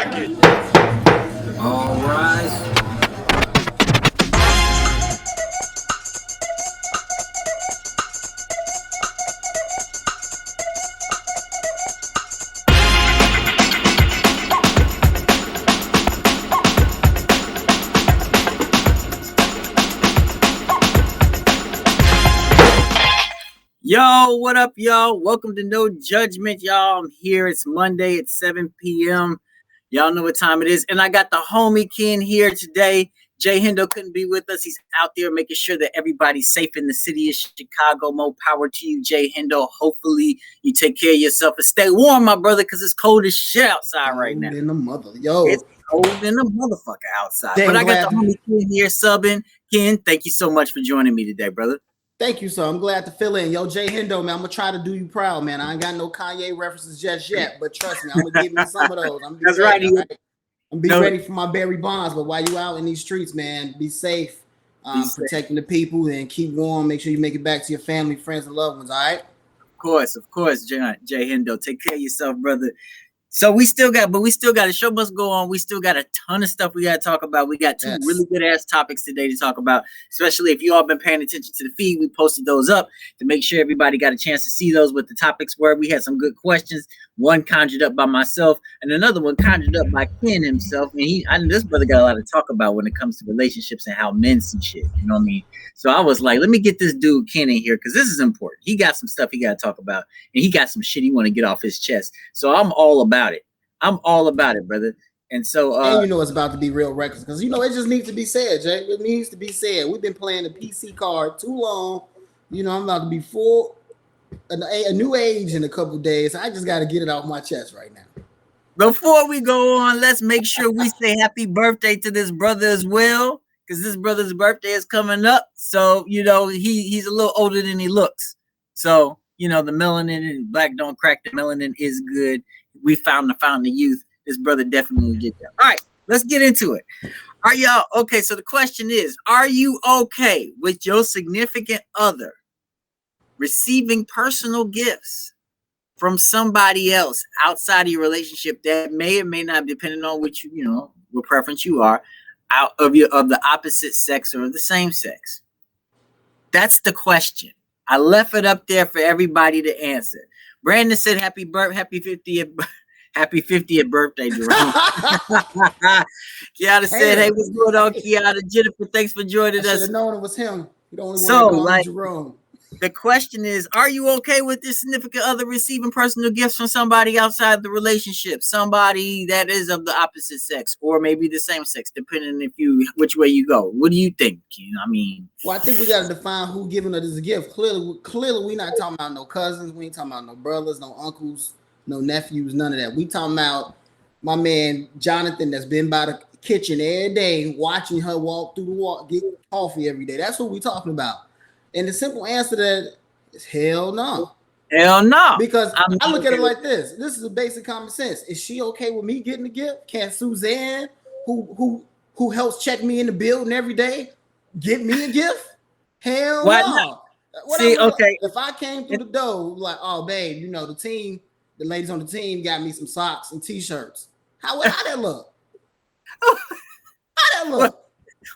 Rock it. All rise. Yo, what up, y'all? Welcome to No Judgment, y'all. I'm here. It's Monday at 7 p.m. Y'all know what time it is. And I got the homie Ken here today. Jay Hendo couldn't be with us. He's out there making sure that everybody's safe in the city of Chicago. More power to you, Jay Hendo. Hopefully you take care of yourself and stay warm, my brother, because it's cold as shit outside right now. In the mother. Yo. It's cold in the motherfucker outside. But I got the homie Ken here subbing. Ken, thank you so much for joining me today, brother. Thank you, sir. I'm glad to fill in. Yo, Jay Hendo, man, I'm going to try to do you proud, man. I ain't got no Kanye references just yet, but trust me, I'm going to give me some of those. That's right. I'm be ready for my Barry Bonds, but while you out in these streets, man, be safe, protecting the people, and keep warm. Make sure you make it back to your family, friends, and loved ones, all right? Of course, Jay Hendo. Take care of yourself, brother. So we still got the show must go on. We still got a ton of stuff we got to talk about. We got two really good ass topics today to talk about, especially if you all been paying attention to the feed. We posted those up to make sure everybody got a chance to see those, what the topics were. We had some good questions. One conjured up by myself and another one conjured up by Ken himself. And this brother got a lot to talk about when it comes to relationships and how men see shit. You know what I mean? So I was like, let me get this dude Ken in here because this is important. He got some stuff he got to talk about and he got some shit he want to get off his chest. So I'm all about it. I'm all about it, brother. And so and you know it's about to be real reckless because you know it just needs to be said, Jay. It needs to be said. We've been playing the PC card too long. You know, I'm about to be full a new age in a couple of days. I just got to get it off my chest right now. Before we go on, let's make sure we say happy birthday to this brother as well, because this brother's birthday is coming up. So, you know, he's a little older than he looks. So, you know, the melanin and black don't crack. The melanin is good. We found the youth. This brother definitely will get there. All right, let's get into it. Are y'all okay? So the question is, are you okay with your significant other receiving personal gifts from somebody else outside of your relationship that may or may not, depending on which what preference you are, out of the opposite sex or the same sex? That's the question. I left it up there for everybody to answer. Brandon said, happy 50th birthday, Jerome. Kiana said, hey, what's going on, Kiana? Jennifer, thanks for joining us. I should have known it was him. You don't want to call him Jerome. The question is, are you okay with this significant other receiving personal gifts from somebody outside the relationship? Somebody that is of the opposite sex or maybe the same sex, depending which way you go. What do you think? Well, I think we got to define who giving us a gift. Clearly, we're not talking about no cousins. We ain't talking about no brothers, no uncles, no nephews, none of that. We talking about my man Jonathan that's been by the kitchen every day, watching her walk through the walk, get coffee every day. That's what we talking about. And the simple answer to that is hell no. Hell no. Because I look at it like this. This is a basic common sense. Is she okay with me getting a gift? Can Suzanne, who helps check me in the building every day, give me a gift? Hell no. Okay. If I came through the door like, oh babe, you know, the ladies on the team got me some socks and t-shirts. How that look? How that look?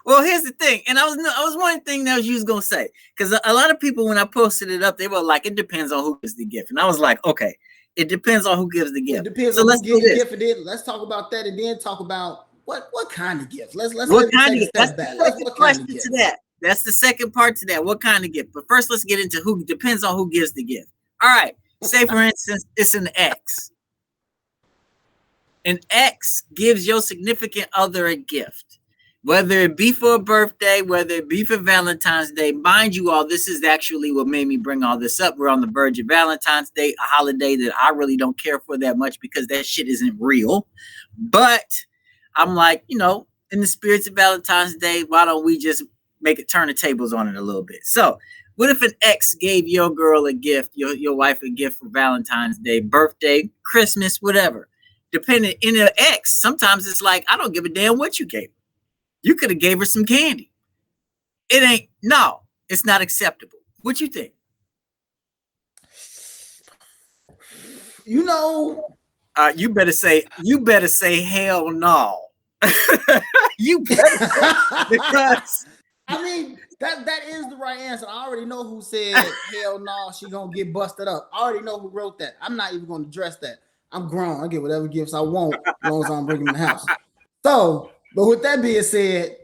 Well, here's the thing, and I was one thing that you was gonna say, because a lot of people when I posted it up, they were like, it depends on who gives the gift, and I was like, okay, it depends on who gives the gift. It depends on who gives the gift, and then let's talk about that, and then talk about what kind of gift. Let's what kind of gift? That's the question to that. That's the second part to that. What kind of gift? But first, let's get into who depends on who gives the gift. All right, say for instance, it's an ex. An ex gives your significant other a gift. Whether it be for a birthday, whether it be for Valentine's Day, mind you all, this is actually what made me bring all this up. We're on the verge of Valentine's Day, a holiday that I really don't care for that much because that shit isn't real. But I'm like, you know, in the spirits of Valentine's Day, why don't we just turn the tables on it a little bit? So what if an ex gave your girl a gift, your wife a gift for Valentine's Day, birthday, Christmas, whatever? Depending in an ex, sometimes it's like, I don't give a damn what you gave. You could have gave her some candy. It's not acceptable. What you think? You know, You better say hell no. You better say, because I mean that is the right answer. I already know who said hell no, she gonna get busted up. I already know who wrote that. I'm not even gonna address that. I'm grown. I get whatever gifts I want as long as I'm bringing them in the house. So, but with that being said,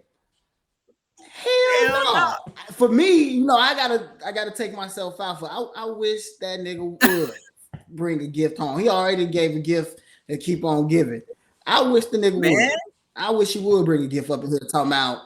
hell no. For me, I gotta take myself out for. I wish that nigga would bring a gift home. He already gave a gift and keep on giving. I wish the nigga would. I wish he would bring a gift up in here talking about.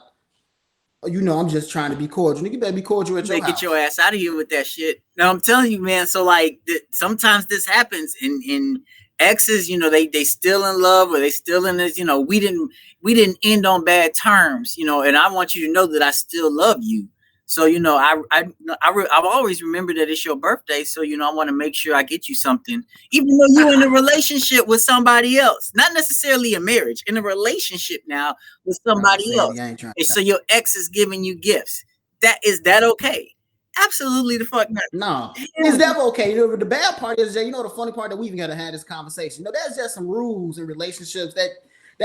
I'm just trying to be cordial. Nigga, better be cordial at your house. Get your ass out of here with that shit. No, I'm telling you, man. So like, sometimes this happens in exes. They still in love, or they still in this. We didn't end on bad terms. And I want you to know that I still love you. So I've always remembered that it's your birthday. So I want to make sure I get you something, even though you're in a relationship with somebody else, not necessarily a marriage, in a relationship now with somebody else. And so your ex is giving you gifts. Is that okay? Absolutely the fuck not. No, it's never okay. The bad part is that the funny part that we even got to have this conversation. There's just some rules in relationships that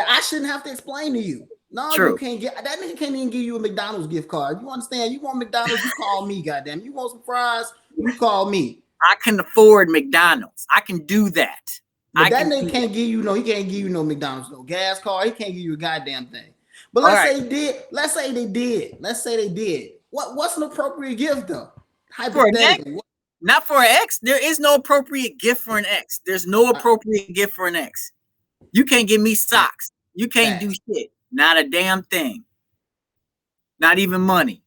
I shouldn't have to explain to you. No, true. You can't get that nigga can't even give you a McDonald's gift card. You understand? You want McDonald's, you call me, goddamn. You want some fries, you call me. I can afford McDonald's. I can do that. But that nigga can't give you he can't give you no McDonald's, no gas card. He can't give you a goddamn thing. But let's say he did. Let's say they did. What's an appropriate gift though? Hypothetically. Not for an ex. There is no appropriate gift for an ex. There's no appropriate gift for an ex. You can't give me socks. You can't do shit. Not a damn thing. Not even money.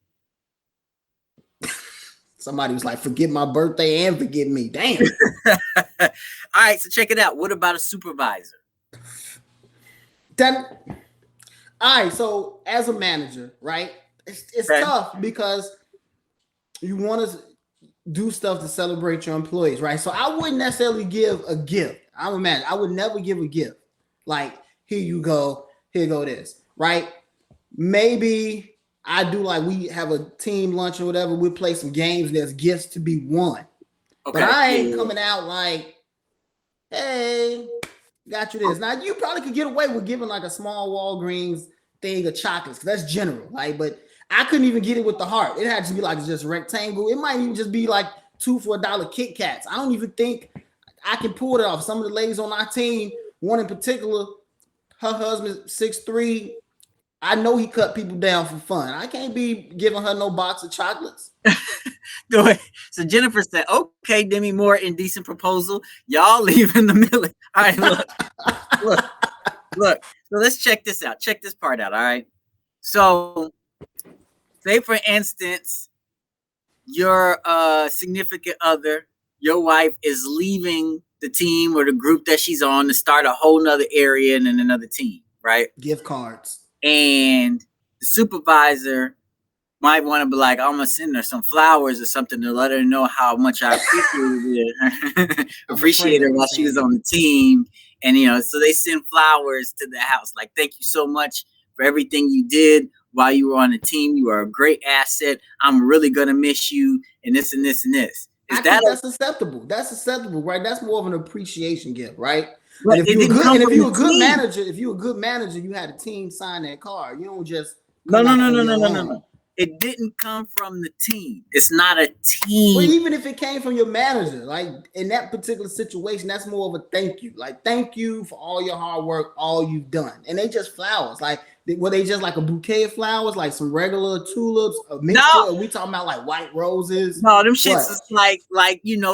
Somebody was like, forget my birthday and forget me. Damn. All right, so check it out. What about a supervisor? All right, so as a manager, right? It's tough because you want to do stuff to celebrate your employees, right? So I wouldn't necessarily give a gift. I'm a manager. I would never give a gift. Like, here you go. Here go this, right? Maybe I do like we have a team lunch or whatever. We play some games. There's gifts to be won. Okay. But I ain't coming out like, hey, got you this. Now, you probably could get away with giving like a small Walgreens thing of chocolates. That's general, right? But I couldn't even get it with the heart. It had to be like just rectangle. It might even just be like 2 for $1 Kit Kats. I don't even think I can pull it off. Some of the ladies on our team, one in particular, her husband 6'3". I know he cut people down for fun. I can't be giving her no box of chocolates. So Jennifer said, okay, Demi Moore, indecent proposal. Y'all leave in the middle. All right, look. So let's check this out. Check this part out, all right? So say, for instance, your significant other, your wife, is leaving the team or the group that she's on to start a whole nother area and then another team, right? Gift cards. And the supervisor might want to be like, I'm gonna send her some flowers or something to let her know how much I appreciate her while she was on the team. And so they send flowers to the house, like, thank you so much for everything you did while you were on the team. You are a great asset. I'm really gonna miss you, and this and this and this. That's acceptable. That's acceptable, right? That's more of an appreciation gift, right? And if you're a good manager, you had a team sign that card. You don't just no. It didn't come from the team. It's not a team. But even if it came from your manager, like in that particular situation, that's more of a thank you. Like, thank you for all your hard work, all you've done. And they just flowers. Like, were they just like a bouquet of flowers, like some regular tulips, a mixture? No. Or we talking about like white roses? No, them shits is like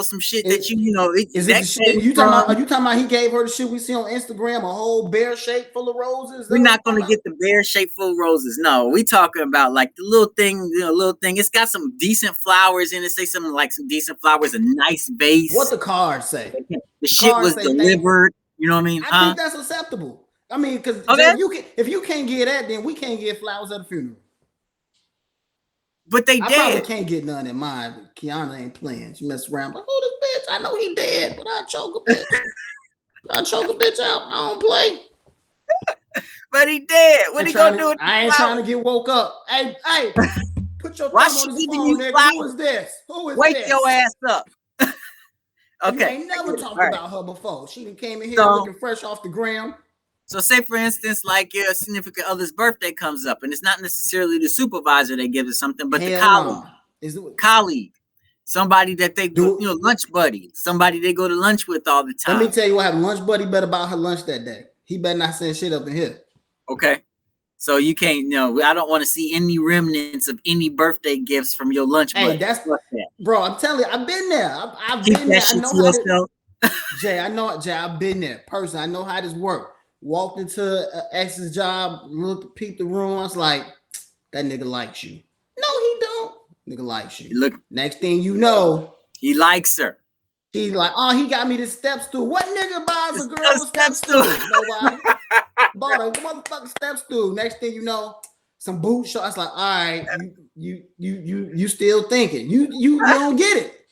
some shit that Are you talking about he gave her the shit we see on Instagram, a whole bear shape full of roses? We're not gonna get the bear shape full of roses. No, we talking about like the little thing. It's got some decent flowers in it. Say something like some decent flowers, a nice vase. What the card say? The shit was delivered. You know what I mean? I think that's acceptable. I mean, because if you can't get that, then we can't get flowers at the funeral. But they I probably can't get none in mine. But Kiana ain't playing. She mess around like, oh, this bitch. I know he dead, but I choke a bitch. I choke a bitch out. I don't play. But he dead. What he gonna do? I ain't trying to get woke up. Hey, put your thumb on his phone, nigga. Who is this? Wake your ass up. Okay. You ain't never talked All about her before. She came in here looking fresh off the ground. So say, for instance, like your significant other's birthday comes up, and it's not necessarily the supervisor that gives us something, but the colleague. Colleague. Somebody that they do, lunch buddy. Somebody they go to lunch with all the time. Let me tell you what happened. Lunch buddy better buy her lunch that day. He better not send shit up in here. Okay. So you can't, I don't want to see any remnants of any birthday gifts from your lunch buddy. Hey, that's bro. I'm telling you, I've been there. I've been there. I know how Jay, I've been there. Personally, I know how this works. Walked into ex's job, peeped the room. I was like, that nigga likes you. No, he don't. Nigga likes you. Look, next thing you know, he likes her. He's like, oh, he got me this step stool. What nigga buys a girl a step stool? Nobody. Bought a motherfucking step stool. Next thing you know, some boot shorts. Like, all right, you still thinking. You don't get it.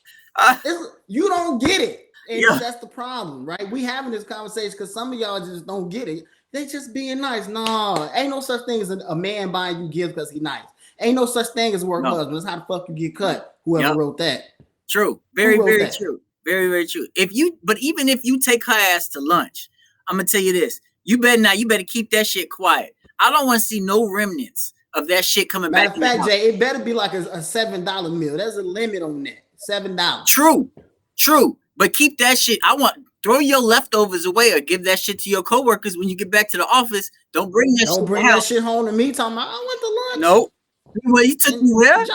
You don't get it. And that's the problem, right? We having this conversation because some of y'all just don't get it. They just being nice. No, ain't no such thing as a man buying you gifts because he nice. Ain't no such thing as a work husband. That's how the fuck you get cut. Whoever wrote that. True. Very, very true. Very, very true. Even if you take her ass to lunch, I'm gonna tell you this. You better keep that shit quiet. I don't want to see no remnants of that shit coming back. Matter of fact, Jay, it better be like a $7 meal. There's a limit on that. $7. True. But keep that shit. Throw your leftovers away or give that shit to your coworkers when you get back to the office. Don't bring that shit home to me. Talking about I went to lunch. Nope. Well, you took me where?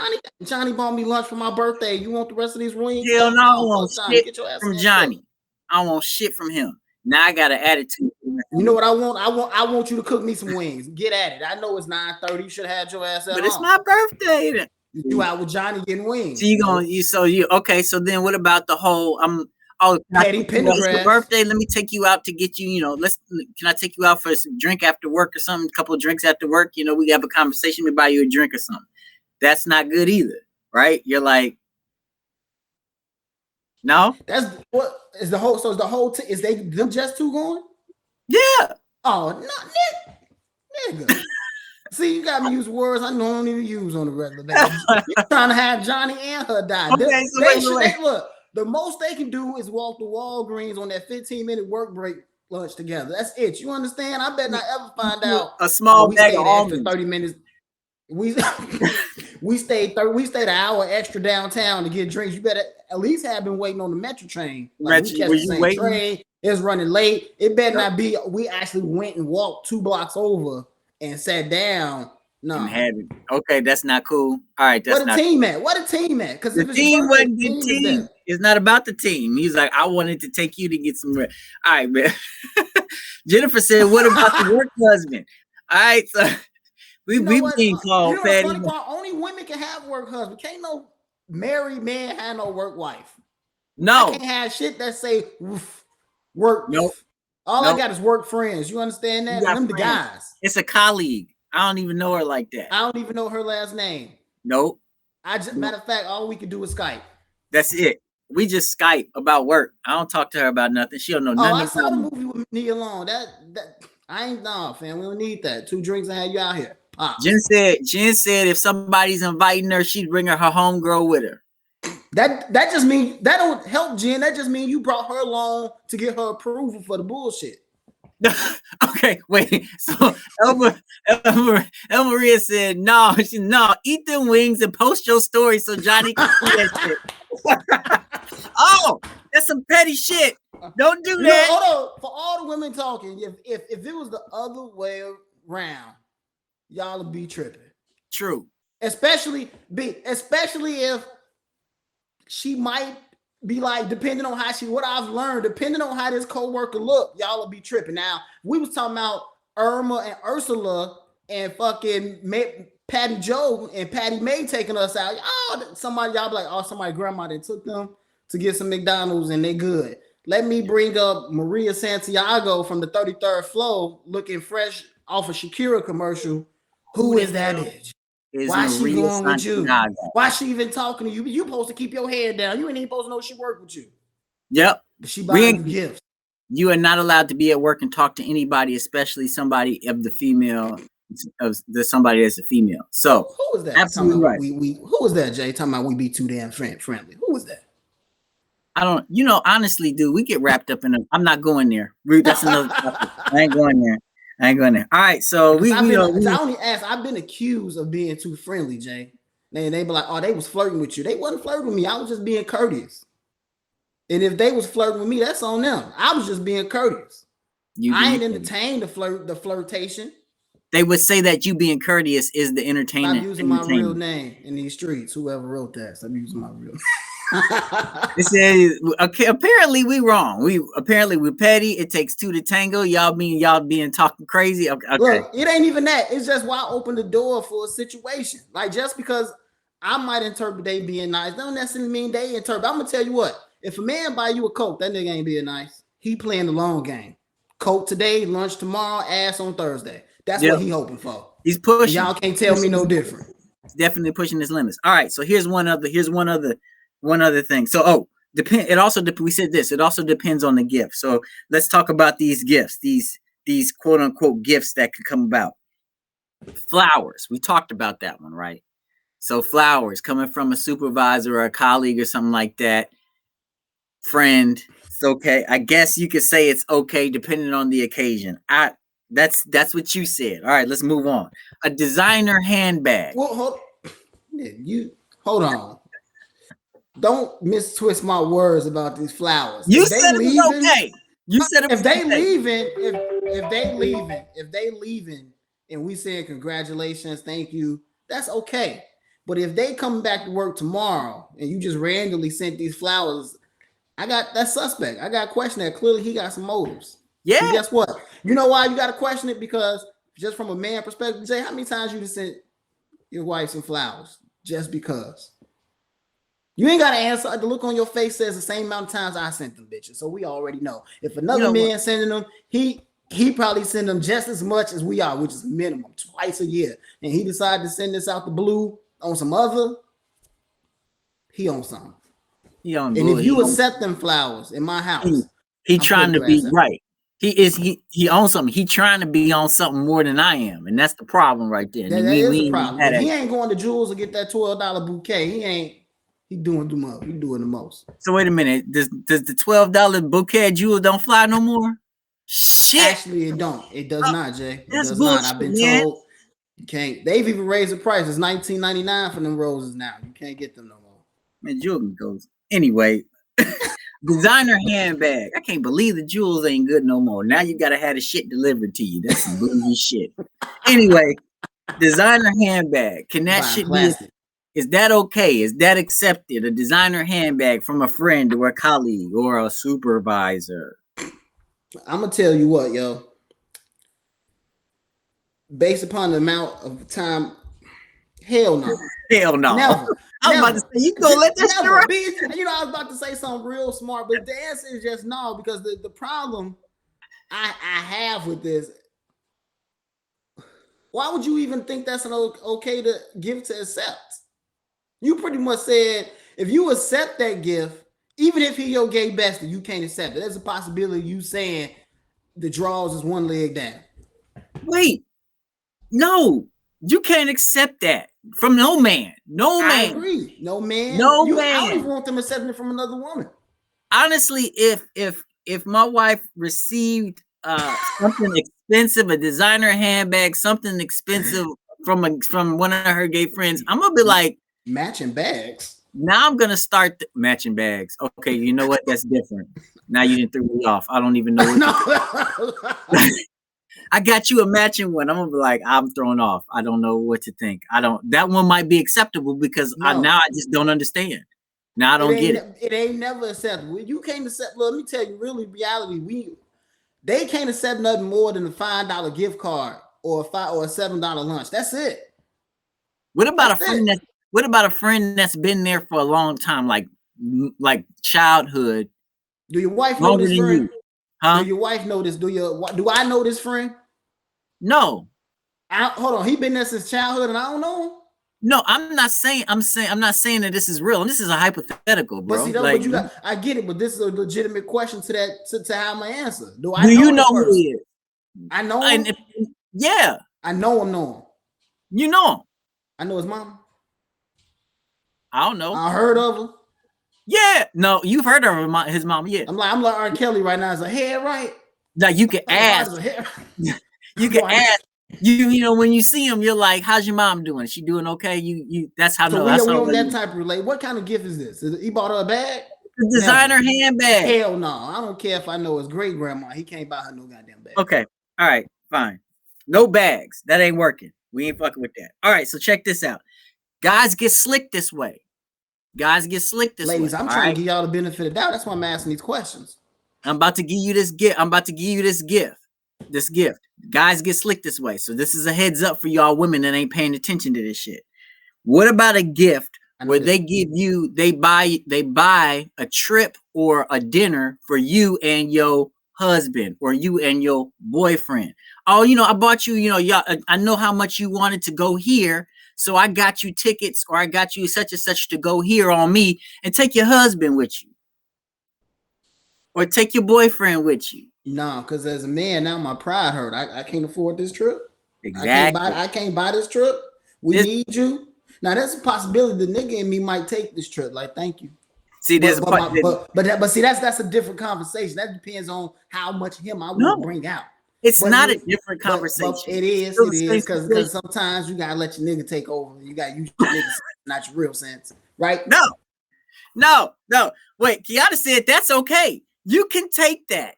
Johnny bought me lunch for my birthday. You want the rest of these wings? Hell no, I don't want shit from Johnny. I don't want shit from him. Now I got an attitude. You know what I want? I want you to cook me some wings. Get at it. I know it's 9:30. You should have had your ass out. But it's my birthday. Then. You out with Johnny getting wings. So okay. So then what about the whole Patty Pendergrass birthday? Let me take you out to get you. Can I take you out for some drink after work or something? A couple of drinks after work. We have a conversation. We buy you a drink or something. That's not good either, right? You're like, no. That's what is the whole. So is the whole. Is them just two going? Yeah. Oh, no, nigga. See, you got me use words I don't even use on a regular basis. You're trying to have Johnny and her die. Okay, They look. The most they can do is walk to Walgreens on that 15-minute work break lunch together. That's it. You understand? I bet not ever find out a small bag of almonds. 30 minutes. We stayed an hour extra downtown to get drinks. You better at least have been waiting on the Metro train. Like we catch the same train. It's running late. It better not be. We actually went and walked 2 blocks over and sat down. No, okay, that's not cool. All right, that's What a team at? Because the team wasn't the team. It's not about the team. He's like, I wanted to take you to get some rest. All right, man. Jennifer said, "What about the work husband?" All right, so we being called Patty. Only women can have work husband. Can't no married man have no work wife. No, I can't have shit that say work. Nope. I got is work friends. You understand that? Them the guys. It's a colleague. I don't even know her like that. I don't even know her last name. Nope. Matter of fact, all we can do is Skype. That's it. We just Skype about work. I don't talk to her about nothing. She don't know nothing. I saw the movie with me alone. That I ain't fam. We don't need that. 2 drinks and have you out here. Pop. Jen said if somebody's inviting her, she'd bring her homegirl with her. That just means that don't help Jen. That just means you brought her along to get her approval for the bullshit. Okay, wait. So El Maria said, no, eat them wings and post your story so Johnny can see that shit. Oh, that's some petty shit. Don't do that. Hold on. For all the women talking, if it was the other way around, y'all would be tripping. True. Especially if she might be like, depending on what I've learned, depending on how this coworker look, y'all will be tripping. Now, we was talking about Irma and Ursula and fucking Patty Joe and Patty Mae taking us out. Y'all be like, somebody grandma that took them to get some McDonald's and they good. Let me bring up Maria Santiago from the 33rd floor looking fresh off a Shakira commercial. Who is that bitch? Why she going with you? Why she even talking to you? You supposed to keep your head down. You ain't even supposed to know she work with you. Yep. But she buying you gifts. You are not allowed to be at work and talk to anybody, especially somebody of the female, somebody that's a female. So who is that? Absolutely right. Who is that, Jay? Talking about we be too damn friendly. Who is that? I don't, honestly, dude, we get wrapped up in them. I'm not going there. That's another topic. I ain't going there. All right, so we I only ask. I've been accused of being too friendly, Jay. They be like, oh, they was flirting with you. They wasn't flirting with me. I was just being courteous. And if they was flirting with me, that's on them. I was just being courteous. I ain't entertained the flirtation. They would say that you being courteous is the entertainment. I'm using my real name in these streets. Whoever wrote that, so I'm using my real name. It says, okay, apparently we wrong. We're petty. It takes two to tango. Y'all being talking crazy. Okay. Look, it ain't even that. It's just why I opened the door for a situation. Like, just because I might interpret they being nice, don't necessarily mean they interpret. I'm gonna tell you what. If a man buy you a Coke, that nigga ain't being nice. He playing the long game. Coke today, lunch tomorrow, ass on Thursday. That's what he hoping for. He's pushing. Y'all can't tell me no different. He's definitely pushing his limits. All right. So here's one other thing. So it also we said this. It also depends on the gift. So let's talk about these gifts. These quote unquote gifts that could come about. Flowers. We talked about that one, right? So flowers coming from a supervisor or a colleague or something like that. Friend, it's okay. I guess you could say it's okay depending on the occasion. That's what you said. All right, let's move on. A designer handbag. Well, hold on. Don't mistwist my words about these flowers. You said it was okay. You said it was okay. If they leaving and we saying congratulations, thank you, that's okay. But if they come back to work tomorrow and you just randomly sent these flowers, I got that suspect. I got to question that. Clearly, he got some motives. Yeah. And guess what? You know why you got to question it? Because just from a man perspective, Jay, how many times you just sent your wife some flowers just because? You ain't got to answer. The look on your face says the same amount of times I sent them bitches. So we already know. If another man sending them, he probably send them just as much as we are, which is minimum twice a year. And he decided to send this out the blue on some other, he on something. And if you accept them flowers in my house, he trying to be right. He owns something. He trying to be on something more than I am, and that's the problem right there. That is the problem. If he ain't going to Jewels to get that $12 bouquet, he doing the most. He doing the most. So wait a minute. Does the $12 bouquet at Jewels don't fly no more? Shit. Actually, it don't. It does not, Jay. It does not. I've been told you can't. They've even raised the price. It's $19.99 for them roses now. You can't get them no more. Man, Jewels goes anyway. Designer handbag. I can't believe the Jewels ain't good no more. Now you gotta have the shit delivered to you. That's some bougie shit. Anyway, designer handbag. Can that shit be? Is that okay? Is that accepted? A designer handbag from a friend or a colleague or a supervisor? I'm gonna tell you what, yo. Based upon the amount of time, hell no. Hell no. Never. I was about to say, you gonna let that shit be. I was about to say something real smart, but the answer is just no, because the problem I have with this, why would you even think that's an okay to give to accept? You pretty much said if you accept that gift, even if he your gay bestie, you can't accept it. There's a possibility you saying the draws is one leg down. Wait, no, you can't accept that from no man. No man. I agree. No man. Man. I don't even want them accepting it from another woman. Honestly, if my wife received something expensive, a designer handbag, something expensive from one of her gay friends, I'm gonna be like, matching bags. Now I'm gonna start matching bags. Okay, you know what? That's different. Now you didn't throw me off. I don't even know what I got you a matching one. I'm gonna be like, I'm thrown off. I don't know what to think. That one might be acceptable because I just don't understand. Now I don't get it. It ain't never acceptable. You can't accept. Let me tell you, really, reality. They can't accept nothing more than a $5 gift card or a $7 lunch. That's it. What about a friend that's been there for a long time, like childhood? Do your wife know this friend? Huh? Do your wife know this? Do I know this friend? No. Hold on. He been there since childhood, and I don't know him. No, I'm not saying that this is real. And this is a hypothetical, bro. But see, I get it, but this is a legitimate question to that to have my answer. Do you know who he is? I know him. Yeah. I know him. You know him. I know his mom. I don't know. I heard of him. Yeah, no, you've heard of his mom. Yeah, I'm like R. Kelly right now. Is a head right? now you can Like, hard ask. as a head. You can ask. You know when you see him, you're like, "How's your mom doing? Is she doing okay?" You. That's how. So No, we that's how. on that type of relate. What kind of gift is this? He bought her a bag? Designer handbag. Hell no. I don't care if I know his great grandma. He can't buy her no goddamn bag. Okay. All right. Fine. No bags. That ain't working. We ain't fucking with that. All right. So check this out. Guys get slick this way. Guys get slick this Ladies, way. I'm trying to give y'all the benefit of the doubt. That's why I'm asking these questions. I'm about to give you this gift. This gift. Guys get slick this way. So this is a heads up for y'all women that ain't paying attention to this shit. What about a gift where they give you, they buy a trip or a dinner for you and your husband or you and your boyfriend? Oh, I bought you, y'all, I know how much you wanted to go here. So I got you tickets or I got you such and such to go here on me, and take your husband with you. Or take your boyfriend with you. No, because as a man, now my pride hurt. I can't afford this trip. Exactly. I can't buy this trip. We need you. Now that's a possibility. The nigga in me might take this trip. Like, thank you. See, there's but see, that's a different conversation. That depends on how much him I will bring out. It's not a different conversation. But it is because sometimes you gotta let your nigga take over. You gotta use your nigga sense, not your real sense, right? No. Wait, Kiana said that's okay. You can take that.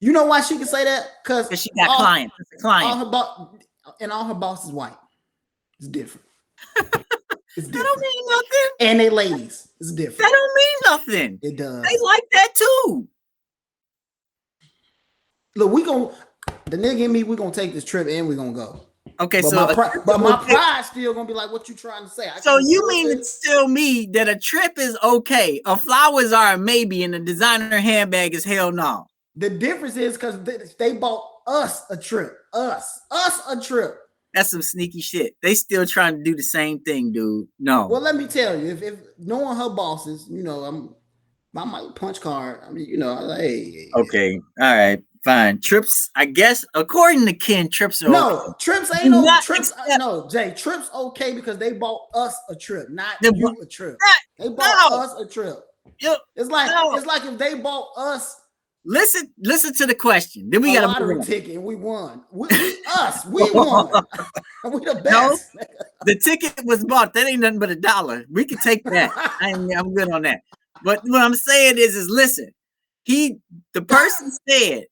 You know why she can say that? Because she got clients. All her boss is white. It's different. It's different. That don't mean nothing. And they ladies. It's different. That don't mean nothing. It does. They like that too. Look, the nigga and me, we're gonna take this trip and we're gonna go. Okay, but my pride still gonna be like, what you trying to say? So you mean to tell me that a trip is okay, a flowers are a maybe, and a designer handbag is hell no? The difference is because they bought us a trip. Us a trip. That's some sneaky shit. They still trying to do the same thing, dude. No. Well, let me tell you, if knowing her bosses, I might punch card. I mean, hey. Okay, all right. Fine. Trips, I guess, according to Ken, trips are okay. Trips ain't no trips. No, Jay, trips okay because they bought us a trip, not you a trip. They bought us a trip. It's like if they bought us. Listen to the question. Then we got a lottery ticket and we won. We won. We the best. No, the ticket was bought. That ain't nothing but $1. We can take that. I'm good on that. But what I'm saying is listen. The person said,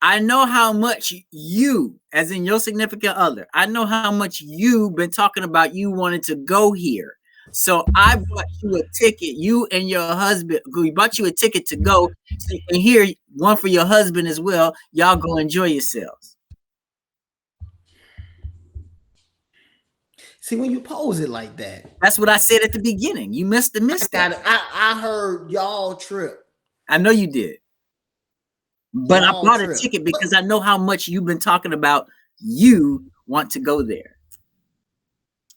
I know how much you, as in your significant other, I know how much you've been talking about you wanted to go here. So I bought you a ticket, you and your husband, we bought you a ticket to go. So you can hear one for your husband as well. Y'all go enjoy yourselves. See, when you pose it like that. That's what I said at the beginning. You missed that. I heard y'all trip. I know you did. But I bought a ticket because I know how much you've been talking about you want to go there.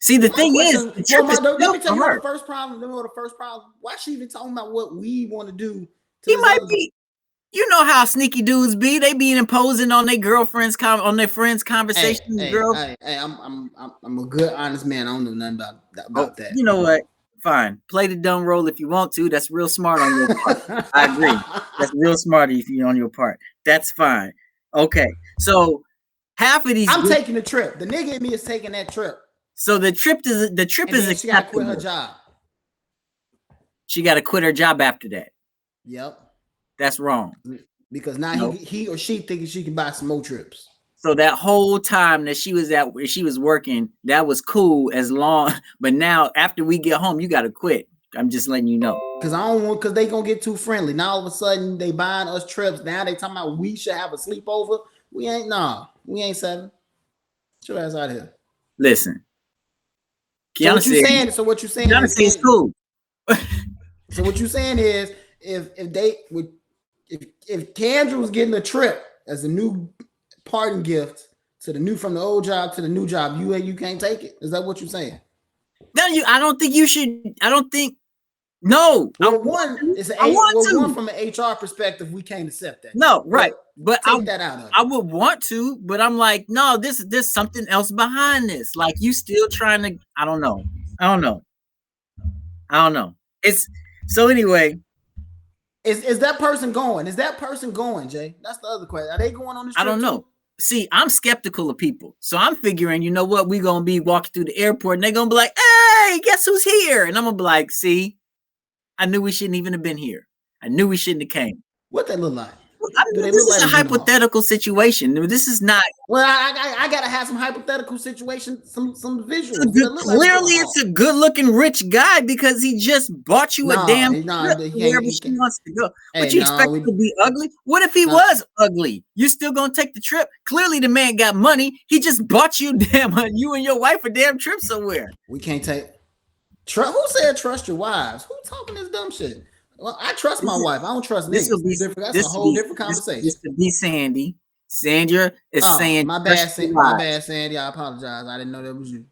See, the thing is, let me tell you the first problem. The first problem. Why is she even talking about what we want to do? He might be. You know how sneaky dudes be. They be imposing on their girlfriends, on their friends' conversations. I'm a good, honest man. I don't know nothing about that. You know what? Fine. Play the dumb role if you want to. That's real smart on your part. I agree. That's real smart if you're on your part. That's fine. Okay. So half of these. I'm taking the trip. The nigga in me is taking that trip. So the trip is she got to quit her job. She got to quit her job after that. Yep. That's wrong. Because now he or she thinking she can buy some more trips. So that whole time that she was working, that was cool as long. But now after we get home, you got to quit. I'm just letting you know. Because they gonna get too friendly. Now all of a sudden they buying us trips. Now they talking about we should have a sleepover. We ain't seven. Get your ass out of here. Listen. So what you saying? Kiana says it's cool. So what you saying is if Kendra was getting a trip as a new parting gift from the old job to the new job, you can't take it. Is that what you're saying? No, I don't think you should. I don't think. No. Well, one from an HR perspective, we can't accept that. No, right. But take that out of it. I would want to, but I'm like, no, there's something else behind this. Like you still trying to. I don't know. It's So anyway, is that person going? Is that person going, Jay? That's the other question. Are they going on this I trip don't know. too? See, I'm skeptical of people. So I'm figuring, you know what? We're going to be walking through the airport and they're going to be like, hey, guess who's here? And I'm going to be like, see, I knew we shouldn't even have been here. I knew we shouldn't have came. What they look like? I mean, this is a hypothetical situation. This is not. Well, I gotta have some hypothetical situation, some visuals. Clearly, it's a good-looking rich guy because he just bought you a damn trip wherever she wants to go. But you expect him to be ugly? What if he was ugly? You still gonna take the trip? Clearly, the man got money. He just bought you you and your wife a damn trip somewhere. We can't take. Who said trust your wives? Who talking this dumb shit? Well, I trust my wife. I don't trust niggas. That's a whole different conversation. This to be Sandy. Sandra is saying, my bad, Sandy. I apologize. I didn't know that was you.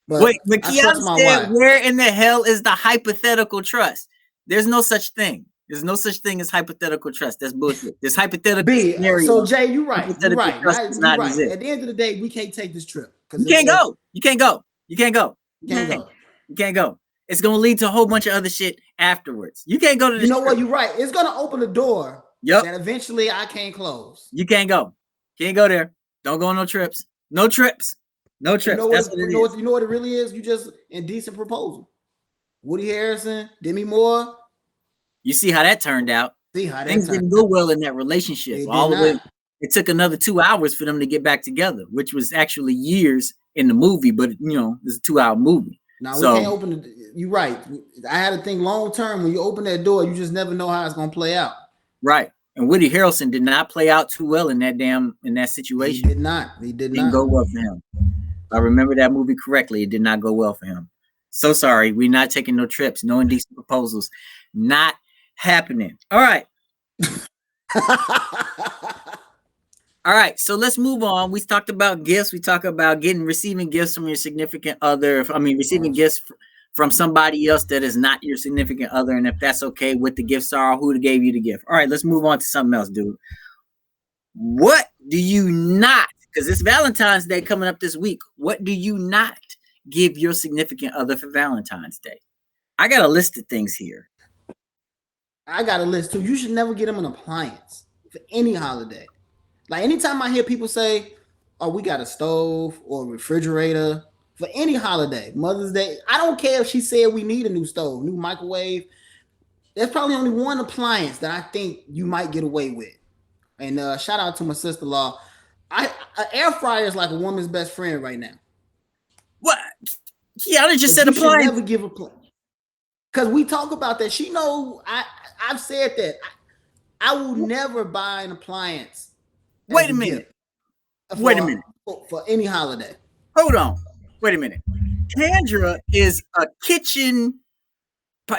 But Keanu said, where in the hell is the hypothetical trust? There's no such thing. There's no such thing as hypothetical trust. That's bullshit. There's hypothetical scenario. So Jay, you're right. You're right. At the end of the day, we can't take this trip. You can't go. You can't go. You can't go. You can't go. You can't go. It's gonna lead to a whole bunch of other shit afterwards. You can't go to this. You know what? You're right. It's gonna open the door. Yep. That eventually I can't close. You can't go. Can't go there. Don't go on no trips. No trips. No trips. You know what it really is? You just indecent proposal. Woody Harrelson, Demi Moore. You see how that turned out. Things didn't go well in that relationship. All the way. It took another 2 hours for them to get back together, which was actually years in the movie, but you know, it's a 2-hour movie. Now we can't open it. You're right. I had to think long term. When you open that door, you just never know how it's gonna play out. Right. And Woody Harrelson did not play out too well in that situation. He did not. It didn't go well for him. I remember that movie correctly. It did not go well for him. So sorry. We're not taking no trips, no indecent proposals. Not happening. All right. All right, so let's move on. We talked about gifts. We talked about receiving gifts from your significant other. Receiving gifts from somebody else that is not your significant other, and if that's okay, what the gifts are, who gave you the gift. All right, let's move on to something else, dude. What do you not? Because it's Valentine's Day coming up this week. What do you not give your significant other for Valentine's Day? I got a list of things here. I got a list too. You should never get them an appliance for any holiday. Like anytime I hear people say, "Oh, we got a stove or a refrigerator for any holiday, Mother's Day," I don't care if she said we need a new stove, new microwave. There's probably only one appliance that I think you might get away with. And shout out to my sister-in-law. An air fryer is like a woman's best friend right now. What? Yeah, I just said appliance. Never give a appliance. Because we talk about that. She knows I've said that. I will never buy an appliance. Wait a minute. Wait a minute. For any holiday. Hold on. Wait a minute. Kendra is a kitchen.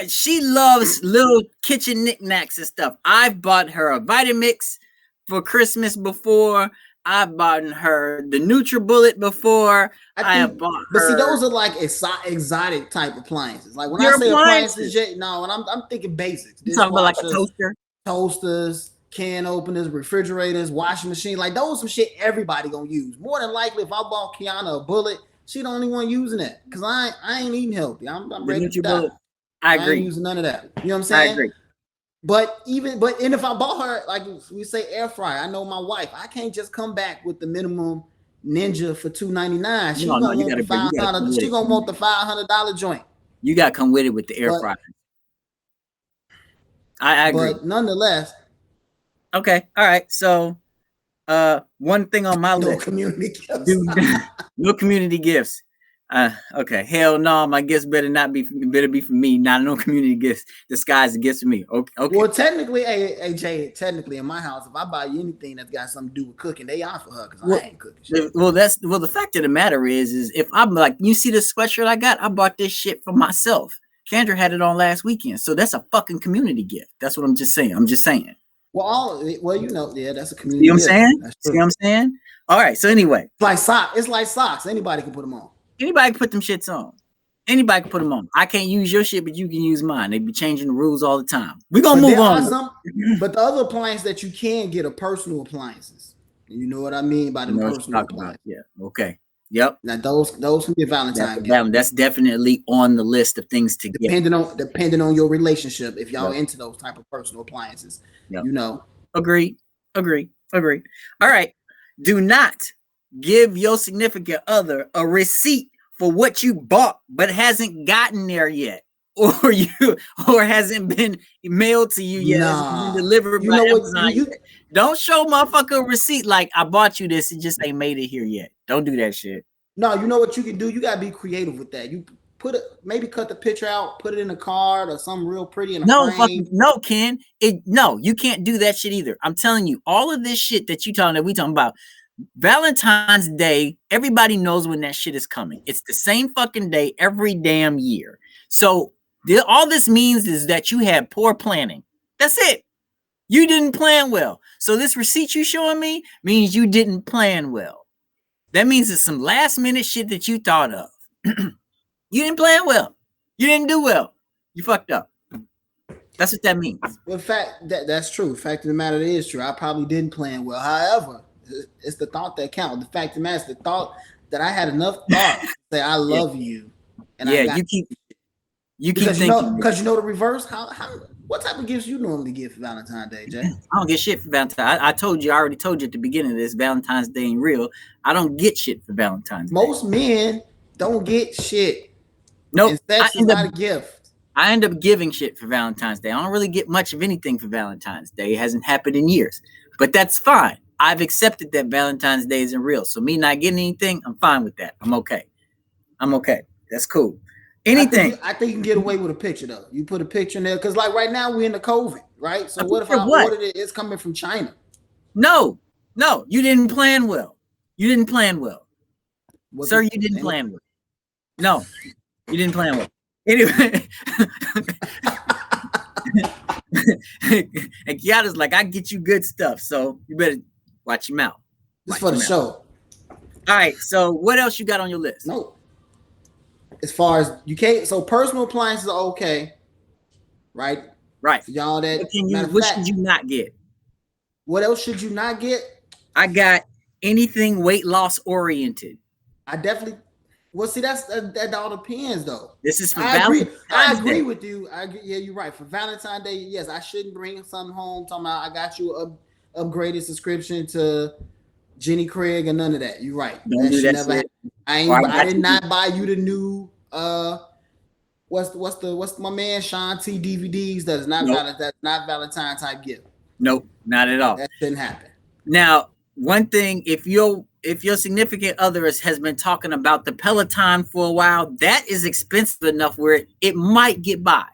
She loves little kitchen knickknacks and stuff. I've bought her a Vitamix for Christmas before. I've bought her the NutriBullet before. I have bought her. But see, those are like exotic type appliances. Like when I say appliances, no, and I'm thinking basics. You're talking about like a toaster? Toasters, can openers, refrigerators, washing machine. Like those some shit everybody gonna use. More than likely, if I bought Kiana a bullet, she the only one using it. Because I ain't eating healthy. I'm ready to die. I agree. I ain't using none of that. You know what I'm saying? I agree. But if I bought her, like we say air fryer, I know my wife, I can't just come back with the minimum Ninja for $299. She's gonna want the $500 joint. You gotta come with it with the air fryer. I agree. But nonetheless. Okay. All right. So one thing on my list. Community gifts. No community gifts. Okay. Hell no, my gifts better be for me. Not no community gifts. Disguise the gifts for me. Okay. Well, technically, Jay, in my house, if I buy you anything that's got something to do with cooking, they are for her because I ain't cooking shit. The fact of the matter is if I'm like, you see this sweatshirt I got, I bought this shit for myself. Kendra had it on last weekend, so that's a fucking community gift. That's what I'm just saying. Well, that's a community. See what I'm saying? See what I'm saying? All right. So anyway, it's like socks. Anybody can put them on. Anybody can put them shits on. Anybody can put them on. I can't use your shit, but you can use mine. They be changing the rules all the time. We're gonna move on. But the other appliance that you can get are personal appliances. You know what I mean by the personal appliance. Yeah. Okay. Yep. Now those can be a Valentine gift. That's definitely on the list of things to get. Depending on your relationship, if y'all Yep. into those type of personal appliances, Yep. you know. Agreed. All right. Do not give your significant other a receipt for what you bought but hasn't gotten there yet, or hasn't been mailed to you yet, hasn't been delivered by Amazon yet. Don't show motherfucker a receipt like I bought you this, it just ain't made it here yet. Don't do that shit. No, you know what you can do? You gotta be creative with that. You maybe cut the picture out, put it in a card or something real pretty in a frame. No, Ken. No, you can't do that shit either. I'm telling you, all of this shit that we talking about, Valentine's Day, everybody knows when that shit is coming. It's the same fucking day every damn year. So all this means is that you had poor planning. That's it. You didn't plan well. So this receipt you showing me means you didn't plan well. That means it's some last minute shit that you thought of. You didn't plan well. You didn't do well. You fucked up. That's what that means. Well, that's true. Fact of the matter is true. I probably didn't plan well. However, it's the thought that counts. The fact of the matter is the thought that I had enough thought to say I love you. And you keep thinking because you know the reverse. What type of gifts you normally give for Valentine's Day, Jay? I don't get shit for Valentine's. I already told you at the beginning of this, Valentine's Day ain't real. I don't get shit for Valentine's Day. Most men don't get shit. No, nope. Sex is not a gift. I end up giving shit for Valentine's Day. I don't really get much of anything for Valentine's Day. It hasn't happened in years, but that's fine. I've accepted that Valentine's Day isn't real. So me not getting anything, I'm fine with that. I'm okay. That's cool. Anything. I think you can get away with a picture though. You put a picture in there because like right now we're in the COVID, right? So what if I ordered it? It's coming from China. No, you didn't plan well. Sir, you didn't plan well. No, you didn't plan well. Anyway, and Kiata's like, I get you good stuff, so you better watch your mouth. Just for the show. All right, so what else you got on your list? No. As far as you can't, so personal appliances are okay, right? Right. For y'all that. What should you not get? What else should you not get? I got anything weight loss oriented. I definitely. Well, see, that all depends though. This is for Valentine's Day. I agree with you. Yeah, you're right. For Valentine's Day, yes, I shouldn't bring something home talking about I got you a upgraded subscription to Jenny Craig and none of that. You're right. Don't do that shit. I did not buy you the new what's my man Sean T DVDs. That's not Valentine type gift. Nope, not at all. That didn't happen. Now, one thing, if your significant other has been talking about the Peloton for a while, that is expensive enough where it might get by.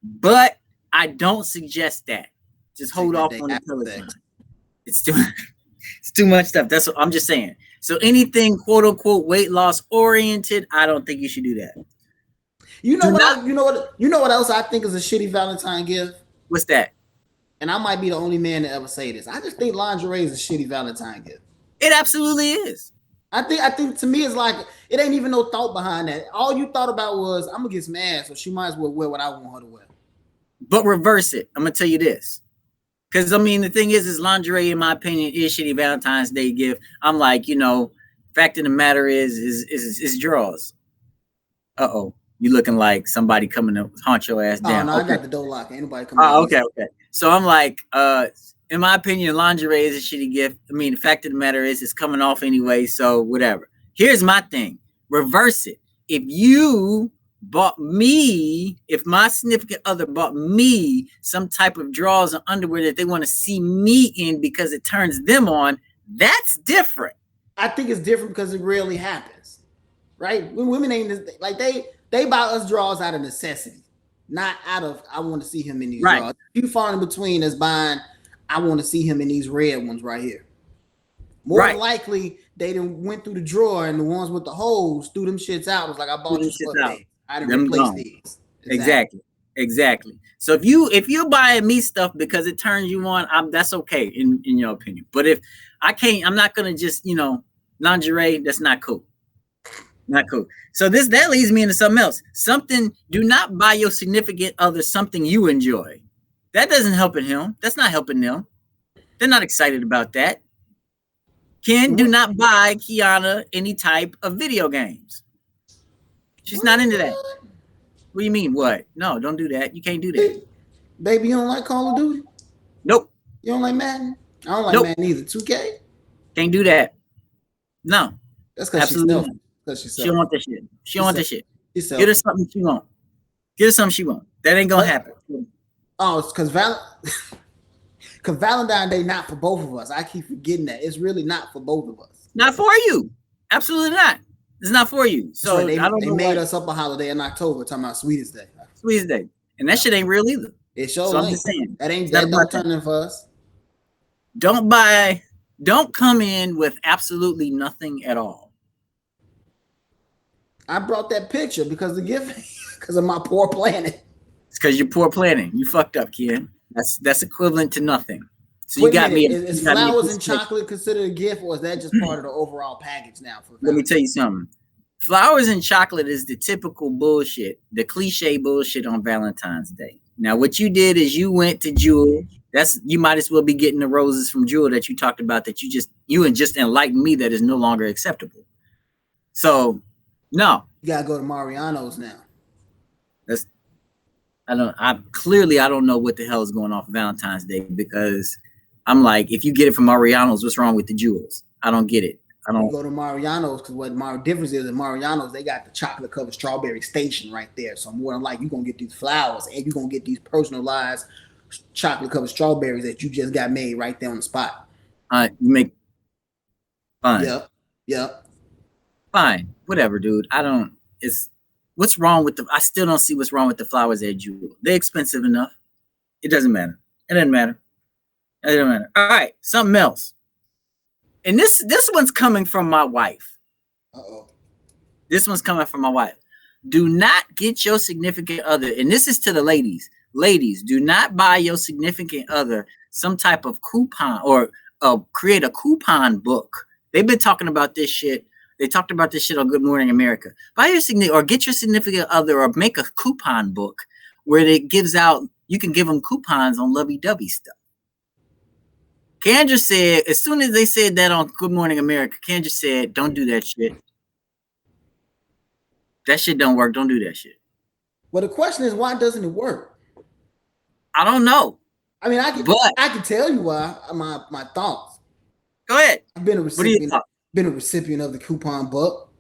But I don't suggest that. Just hold off on the Peloton. It's too much stuff. That's what I'm just saying. So anything quote unquote weight loss oriented, I don't think you should do that. You know what else I think is a shitty Valentine gift? What's that? And I might be the only man to ever say this. I just think lingerie is a shitty Valentine gift. It absolutely is. I think to me it's like it ain't even no thought behind that. All you thought about was I'm gonna get some ass, so she might as well wear what I want her to wear. But reverse it. I'm gonna tell you this. Because I mean the thing is lingerie, in my opinion, is shitty Valentine's Day gift. I'm like, fact of the matter is drawers. Uh-oh. You looking like somebody coming to haunt your ass down. No, okay. I got the door lock. Ain't nobody coming. Okay. So I'm like, in my opinion, lingerie is a shitty gift. I mean, the fact of the matter is it's coming off anyway, so whatever. Here's my thing. Reverse it. If my significant other bought me some type of drawers or underwear that they want to see me in because it turns them on, that's different. I think it's different because it rarely happens, right? When women ain't like they buy us drawers out of necessity, not out of I want to see him in these drawers. You far in between as buying, I want to see him in these red ones right here. More than likely, they done went through the drawer and the ones with the holes threw them shits out. It was like I bought you out. I didn't replace these. Exactly. So if you're buying me stuff because it turns you on, that's okay in your opinion. But if I'm not gonna just lingerie. That's not cool. Not cool. So that leads me into something else. Do not buy your significant other something you enjoy. That doesn't help him. That's not helping them. They're not excited about that. Ken, do not buy Kiana any type of video games. She's not into that. What do you mean? What? No, don't do that. You can't do that. Baby, you don't like Call of Duty? Nope. You don't like Madden? I don't like Madden either. 2K? Can't do that. No. That's because she's selfish. She don't want that shit. She don't want that shit. Get her something she want. Get her something she want. That ain't gonna happen. Oh, it's because Valentine's Day not for both of us. I keep forgetting that. It's really not for both of us. Not for you. Absolutely not. It's not for you. So right. They made us up a holiday in October talking about Sweetest Day. Sweetest Day. And that shit ain't real either. It sure so ain't. I'm just saying. That don't turn in for us. Don't come in with absolutely nothing at all. I brought that picture because of my poor planning. It's because you're poor planning. You fucked up, Ken. That's equivalent to nothing. So you got me. Is flowers and chocolate considered a gift, or is that just part of the overall package now? Let me tell you something. Flowers and chocolate is the typical bullshit, the cliche bullshit on Valentine's Day. Now, what you did is you went to Jewel. You might as well be getting the roses from Jewel that you talked about that you just enlightened me that is no longer acceptable. So, no. You gotta go to Mariano's now. I don't know what the hell is going on for Valentine's Day, because I'm like, if you get it from Mariano's, what's wrong with the jewels? I don't get it. I don't go to Mariano's because what my difference is in Mariano's, they got the chocolate covered strawberry station right there. So more than like you're gonna get these flowers and you're gonna get these personalized chocolate covered strawberries that you just got made right there on the spot. You make fine. Yep. Fine. Whatever, dude. What's wrong with I still don't see what's wrong with the flowers at Jewel. They're expensive enough. It doesn't matter. It doesn't matter. All right, something else. And this one's coming from my wife. Uh-oh. This one's coming from my wife. Do not get your significant other, and this is to the ladies. Ladies, do not buy your significant other some type of coupon or create a coupon book. They've been talking about this shit. They talked about this shit on Good Morning America. Buy your or get your significant other or make a coupon book where it gives out, you can give them coupons on lovey-dovey stuff. Kendra said, as soon as they said that on Good Morning America, Kendra said, don't do that shit. That shit don't work. Don't do that shit. Well, the question is, why doesn't it work? I don't know. I mean, I can tell you why. My thoughts. Go ahead. I've been a recipient of the coupon book.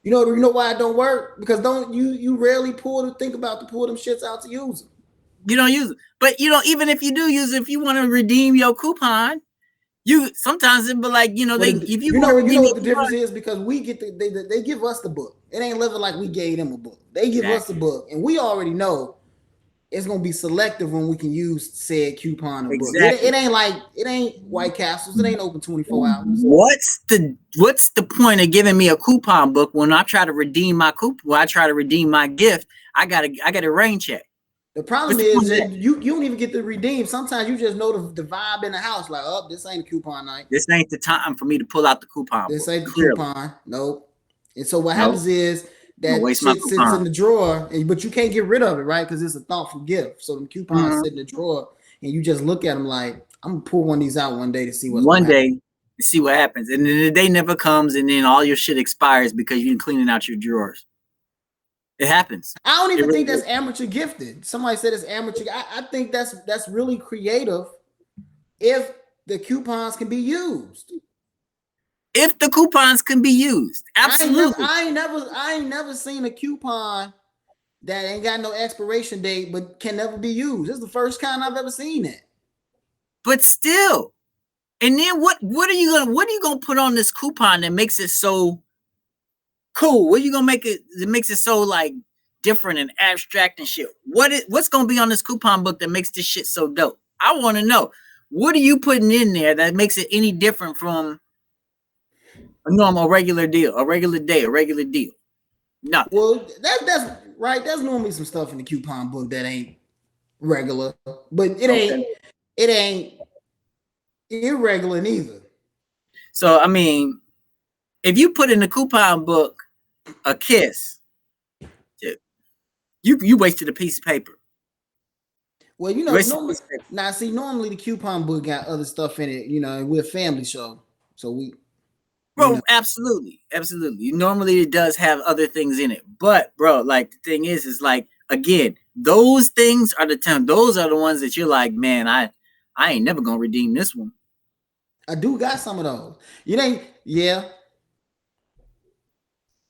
You know why it don't work? Because you rarely pull them shits out to use them. You don't use it. But even if you do use it, if you want to redeem your coupon, you sometimes it be like, if you know what the difference is, because we get they give us the book. It ain't living like we gave them a book. They give us the book, and we already know it's gonna be selective when we can use said coupon or book. It ain't White Castles. It ain't open 24 hours. What's the point of giving me a coupon book when I try to redeem my when I try to redeem my gift? I got a rain check. The problem is that you don't even get to redeem. Sometimes you just know the vibe in the house. Like, oh, this ain't a coupon night. This ain't the time for me to pull out the coupon. This ain't the coupon. Nope. And so what happens is that shit sits in the drawer, but you can't get rid of it, right? Because it's a thoughtful gift. So the coupons sit in the drawer, and you just look at them like, I'm gonna pull one of these out one day to see to see what happens. And then the day never comes, and then all your shit expires because you didn't clean it out your drawers. It happens. I don't even think that's amateur gifted. Somebody said it's amateur. I think that's really creative if the coupons can be used. If the coupons can be used. Absolutely. I ain't never seen a coupon that ain't got no expiration date but can never be used. This is the first kind I've ever seen it. But still. And then what are you gonna put on this coupon that makes it so cool? What are you gonna make it that makes it so like different and abstract and shit? What's gonna be on this coupon book that makes this shit so dope? I want to know. What are you putting in there that makes it any different from a normal regular deal, a regular day, a regular deal? Nothing. Well, that's right. There's normally some stuff in the coupon book that ain't regular, but it ain't irregular neither. So I mean, if you put in the coupon book a kiss, you wasted a piece of paper. Well, you know, Rest in normally peace, baby. now see, normally the coupon book got other stuff in it, you know, and we're a family show. So we you Bro, know, absolutely, absolutely. Normally it does have other things in it, but bro, like the thing is like again, those things are those are the ones that you're like, man, I ain't never gonna redeem this one. I do got some of those. You ain't yeah.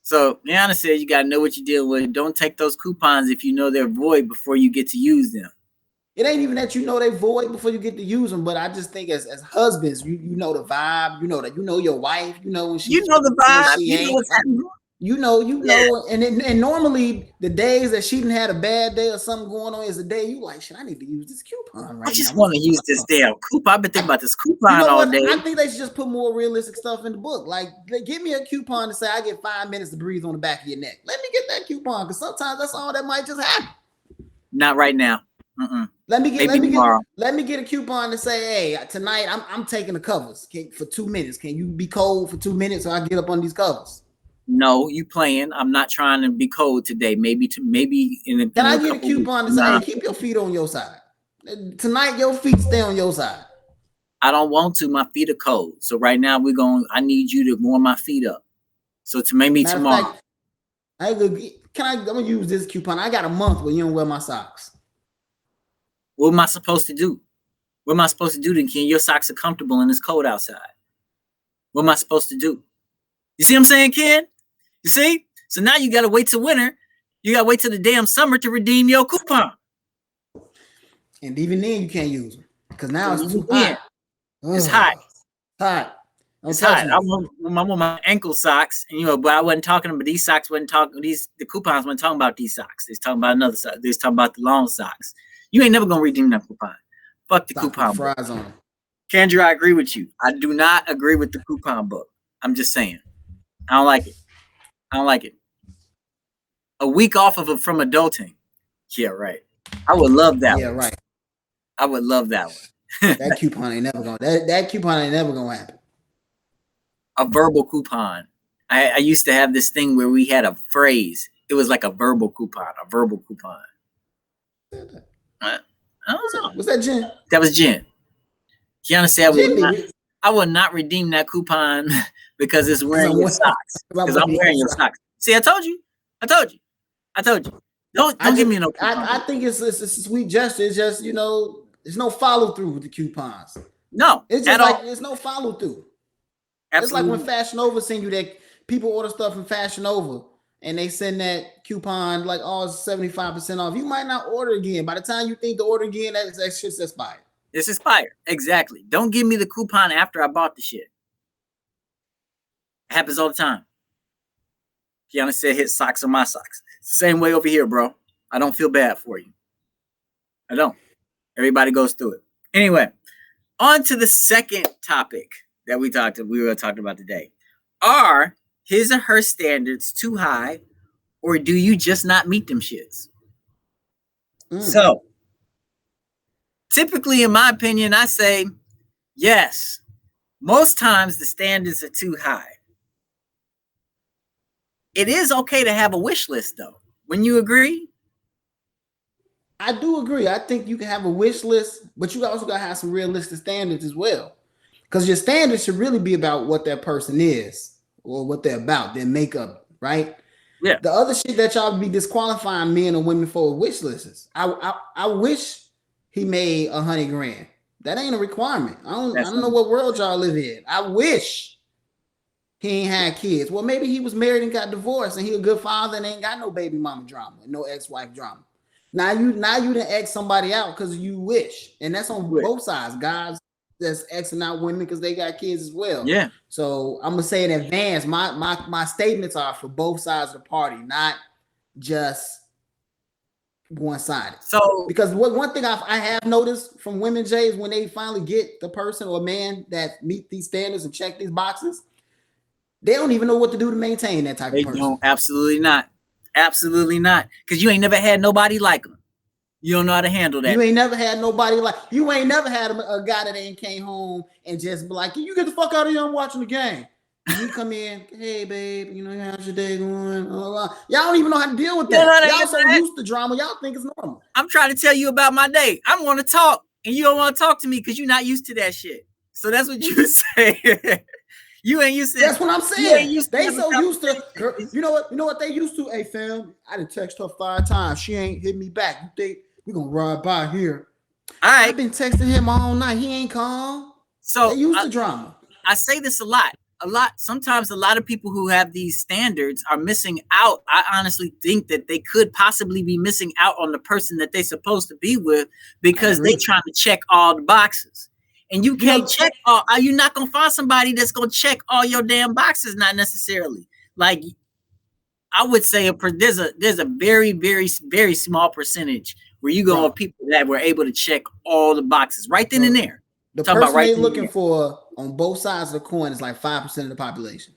So Rihanna says you gotta know what you're dealing with. Don't take those coupons if you know they're void before you get to use them. It ain't even that you know they void before you get to use them, but I just think as husbands, you know the vibe, you know that you know your wife, you know when You she's know the when vibe, she you know ain't. what's happening. You Yeah. know, and normally the days that she didn't had a bad day or something going on is the day you like, shit, I need to use this coupon I right now. just want to use this damn coupon. I've been thinking about this You coupon know all what? day. I think they should just put more realistic stuff in the book. Like, give me a coupon to say I get 5 minutes to breathe on the back of your neck. Let me get that coupon because sometimes that's all that might just happen. Not right now. Maybe tomorrow. let me get a coupon to say, hey, tonight I'm taking the covers for 2 minutes. Can you be cold for 2 minutes so I get up on these covers? No, you playing. I'm not trying to be cold today. Maybe in Can a I get a couple weeks. coupon to say, hey, keep your feet on your side? Tonight, your feet stay on your side. I don't want to. My feet are cold. So right now I need you to warm my feet up. So to maybe Matter tomorrow. of fact, I'm gonna use this coupon. I got a month where you don't wear my socks. What am I supposed to do? What am I supposed to do then, Ken? Your socks are comfortable and it's cold outside. What am I supposed to do? You see what I'm saying, Ken? You see? So now you gotta wait till winter. You gotta wait till the damn summer to redeem your coupon. And even then you can't use them. Because now it's too hot. It's hot. Hot. It's hot. I want my ankle socks, and but I wasn't talking about these socks. The coupons wasn't talking about these socks. They're talking about another sock. They're talking about the long socks. You ain't never gonna redeem that coupon. Fuck the coupon book. Fries on them. Kendra, I agree with you. I do not agree with the coupon book. I'm just saying. I don't like it. A week off from adulting. Yeah, right. I would love that one. Yeah, right. I would love that one. That coupon ain't never gonna happen. A verbal coupon. I used to have this thing where we had a phrase. It was like a verbal coupon. I don't know. Was that Jen? That was Jen. Kiana said I would not redeem that coupon because it's wearing your socks. Because I'm wearing your socks. See, I told you. Don't give me no coupon. I think it's a sweet gesture. It's just, there's no follow through with the coupons. No. It's just like there's no follow through. Absolutely. It's like when Fashion Nova send you that people order stuff from Fashion Nova and they send that coupon like, oh, it's 75% off. You might not order again. By the time you think to order again, that shit's expired. It's expired. Exactly. Don't give me the coupon after I bought the shit. It happens all the time. Kiana said his socks are my socks. Same way over here, bro. I don't feel bad for you. I don't. Everybody goes through it. Anyway, on to the second topic that we were talking about today. Are his or her standards too high, or do you just not meet them shits? So, typically, in my opinion, I say yes. Most times the standards are too high. It is okay to have a wish list, though. Wouldn't you agree? I do agree. I think you can have a wish list, but you also got to have some realistic standards as well. Because your standards should really be about what that person is or what they're about, their makeup, right? Yeah. The other shit that y'all be disqualifying men or women for wish lists. I wish he made $100,000. That ain't a requirement. I don't know what world y'all live in. I wish he ain't had kids. Well, maybe he was married and got divorced and he a good father and ain't got no baby mama drama, no ex-wife drama. Now you done X somebody out because you wish. And that's on both sides. Guys that's Xing out women because they got kids as well. Yeah. So I'm gonna say in advance, my statements are for both sides of the party, not just one-sided. So because one thing I have noticed from women, Jay, is when they finally get the person or man that meet these standards and check these boxes, they don't even know what to do to maintain that type of person. Don't, absolutely not. Absolutely not. Because you ain't never had nobody like them. You don't know how to handle that. You ain't never had nobody like you. Ain't never had a guy that ain't came home and just be like, "You get the fuck out of here! I'm watching the game." When he come in, hey babe, how's your day going? Y'all don't even know how to deal with that. Y'all so used to drama, y'all think it's normal. I'm trying to tell you about my day. I want to talk, and you don't want to talk to me because you're not used to that shit. So that's what you say. You ain't used to. That's what I'm saying. They so used to. Girl, you know what they used to. Hey fam, I done text her 5 times. She ain't hit me back. You think we gonna ride by here? All right. I've been texting him all night. He ain't calm. So they used to drama. I say this a lot. Sometimes a lot of people who have these standards are missing out. I honestly think that they could possibly be missing out on the person that they're supposed to be with because they're trying to check all the boxes. And you can't check all. You're not gonna find somebody that's gonna check all your damn boxes. Not necessarily. Like I would say, there's a very, very, very small percentage where you go with people that were able to check all the boxes right then and there. The person they're looking for on both sides of the coin is like 5% of the population.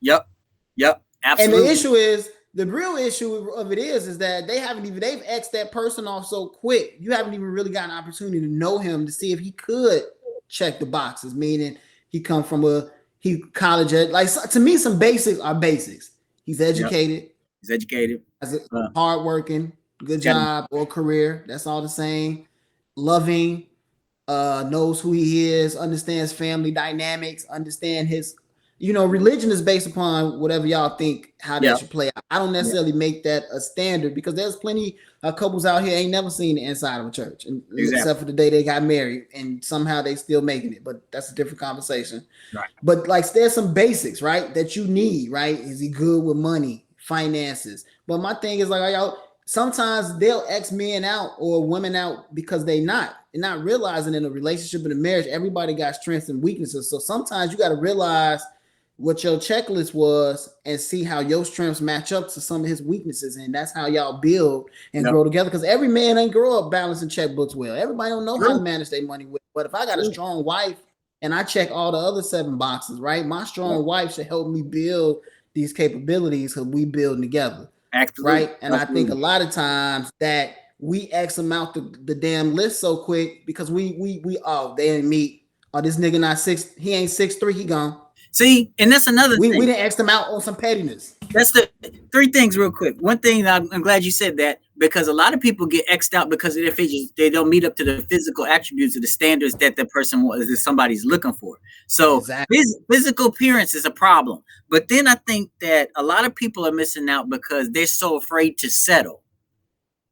Yep, absolutely. And the issue is, the real issue of it is that they've X'd that person off so quick. You haven't even really got an opportunity to know him to see if he could check the boxes. Meaning he come from college. Like to me, some basics are basics. He's educated. Yep. He's educated. Hardworking, good job or career. That's all the same. Loving. Knows who he is, understands family dynamics, understand his, religion is based upon whatever y'all think how that should play out. I don't necessarily make that a standard because there's plenty of couples out here ain't never seen the inside of a church, except for the day they got married, and somehow they still making it. But that's a different conversation. Right. But like, there's some basics, right, that you need. Right? Is he good with money, finances? But my thing is like, y'all. Sometimes they'll X men out or women out because they're not realizing in a relationship and a marriage, everybody got strengths and weaknesses. So sometimes you got to realize what your checklist was and see how your strengths match up to some of his weaknesses. And that's how y'all build and grow together. Because every man ain't grow up balancing checkbooks well. Everybody don't know how to manage their money well. But if I got a strong wife and I check all the other 7 boxes, right? My strong wife should help me build these capabilities because we build together. Absolutely. Right. And I think a lot of times that we X them out the damn list so quick because they didn't meet. Oh, this nigga not 6, he ain't 6'3", he gone. See, and that's another thing. We didn't X them out on some pettiness. That's the 3 things real quick. One thing, I'm glad you said that, because a lot of people get X'd out because of their features. They don't meet up to the physical attributes or the standards that the person was, that somebody's looking for. So physical appearance is a problem. But then I think that a lot of people are missing out because they're so afraid to settle.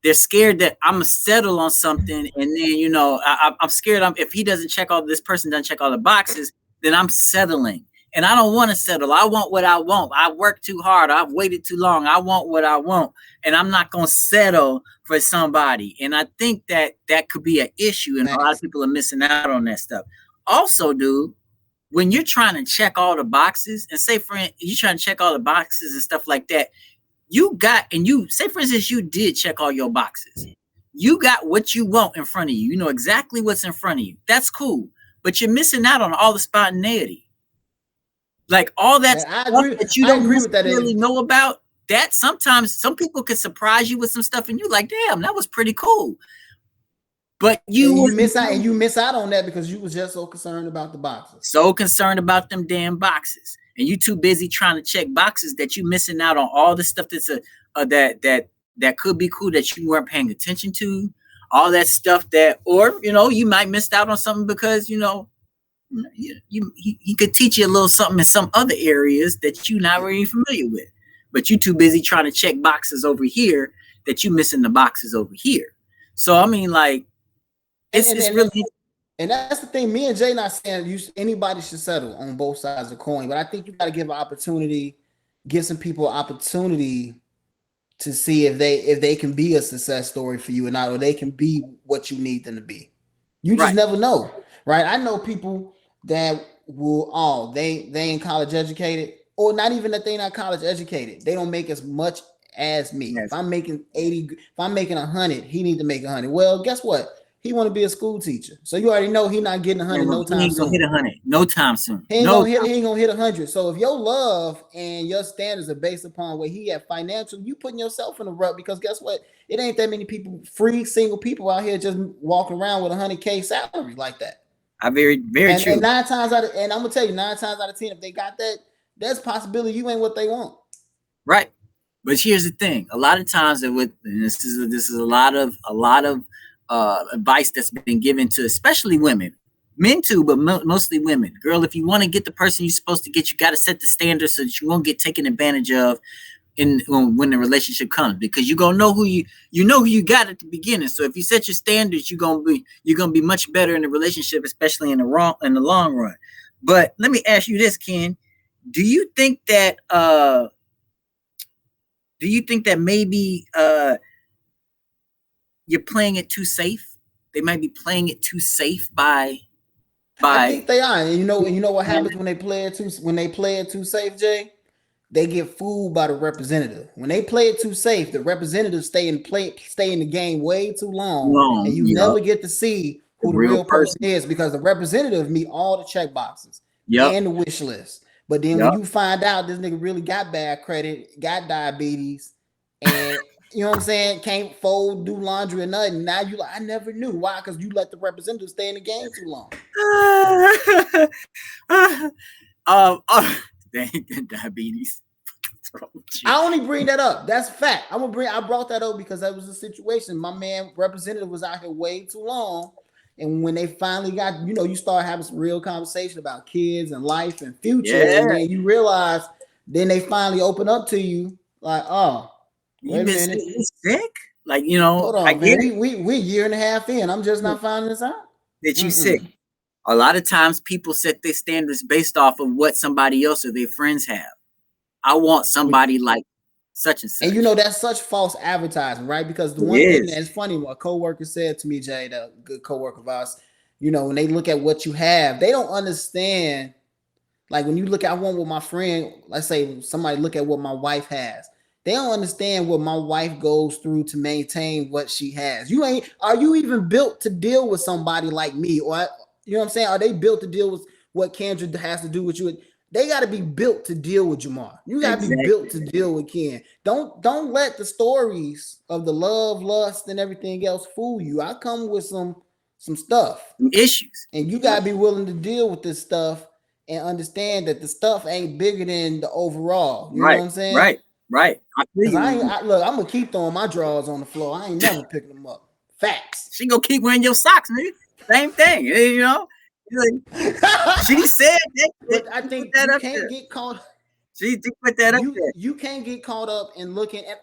They're scared that I'm gonna settle on something, and then I'm scared. If he doesn't check this person doesn't check all the boxes, then I'm settling. And I don't want to settle. I want what I want. I worked too hard. I've waited too long. I want what I want. And I'm not going to settle for somebody. And I think that could be an issue. And a lot of people are missing out on that stuff. Also, dude, when you're trying to check all the boxes, and say, friend, you're trying to check all the boxes and stuff like that, say, for instance, you did check all your boxes. You got what you want in front of you. You know exactly what's in front of you. That's cool. But you're missing out on all the spontaneity. Like all that stuff that you don't really know about, that sometimes some people can surprise you with some stuff and you're like, damn, that was pretty cool. But you miss out on that because you was just so concerned about the boxes. So concerned about them damn boxes. And you too busy trying to check boxes that you missing out on all the stuff that's that could be cool that you weren't paying attention to. All that stuff you might missed out on something because he could teach you a little something in some other areas that you're not really familiar with, but you too busy trying to check boxes over here that you missing the boxes over here. So I mean, like, it's really. And that's the thing. Me and Jay not saying anybody should settle on both sides of the coin, but I think you got to give some people opportunity to see if they can be a success story for you or not, or they can be what you need them to be. You just never know, right? I know people that will they ain't college educated, or not even that they not college educated. They don't make as much as me. Yes. If I'm making 80, if I'm making 100, he need to make 100. Well, guess what? He want to be a school teacher, so you already know he not getting 100 no time soon. He ain't gonna hit 100 no time soon. He ain't gonna hit 100. So if your love and your standards are based upon where he at financial, you putting yourself in a rut, because guess what? It ain't that many people, free single people out here just walking around with $100K salary like that. Very true. And 9 times out of 10, if they got that, there's possibility you ain't what they want. Right. But here's the thing: a lot of times, and this is a lot of advice that's been given to especially women, men too, but mostly women. Girl, if you want to get the person you're supposed to get, you got to set the standard so that you won't get taken advantage of when the relationship comes, because you're gonna know who you got at the beginning. So if you set your standards, you're gonna be much better in the relationship, especially in the long run. But let me ask you this, Ken: Do you think that maybe you're playing it too safe? They might be playing it too safe by. I think they are. And you know what happens when they play it too safe, Jay? They get fooled by the representative. When they play it too safe, the representatives stay in the game way too long, and you never get to see who the real person is, because the representative meet all the check boxes and the wish list. But then when you find out this nigga really got bad credit, got diabetes, and you know what I'm saying, can't fold, do laundry or nothing, now you like, I never knew. Why? Because you let the representative stay in the game too long. Dang, diabetes. I only bring that up. That's fact. I brought that up because that was a situation. My man representative was out here way too long. And when they finally got, you start having some real conversation about kids and life and future. And then you realize, then they finally open up to you like, oh, wait a minute. Sick? Like, hold on, man. We a year and a half in. I'm just not finding this out. That you sick. A lot of times people set their standards based off of what somebody else or their friends have. I want somebody like such and such. And that's such false advertising, right? Because the one thing that's funny, what a coworker said to me, Jay, the good coworker of ours, when they look at what you have, they don't understand. Like when you look at, I want what my friend, let's say somebody look at what my wife has. They don't understand what my wife goes through to maintain what she has. Are you even built to deal with somebody like me? Or, you know what I'm saying? Are they built to deal with what Kendra has to do with you? They got to be built to deal with Jamar. You got to be built to deal with Ken. Don't let the stories of the love, lust, and everything else fool you. I come with some stuff, some issues, and you got to be willing to deal with this stuff and understand that the stuff ain't bigger than the overall. You know what I'm saying? Right. Look, I'm gonna keep throwing my drawers on the floor. I ain't never picking them up. Facts. She gonna keep wearing your socks, nigga. Same thing, She said that, but I think you can't get caught. She put that up there. You can't get caught up in looking at,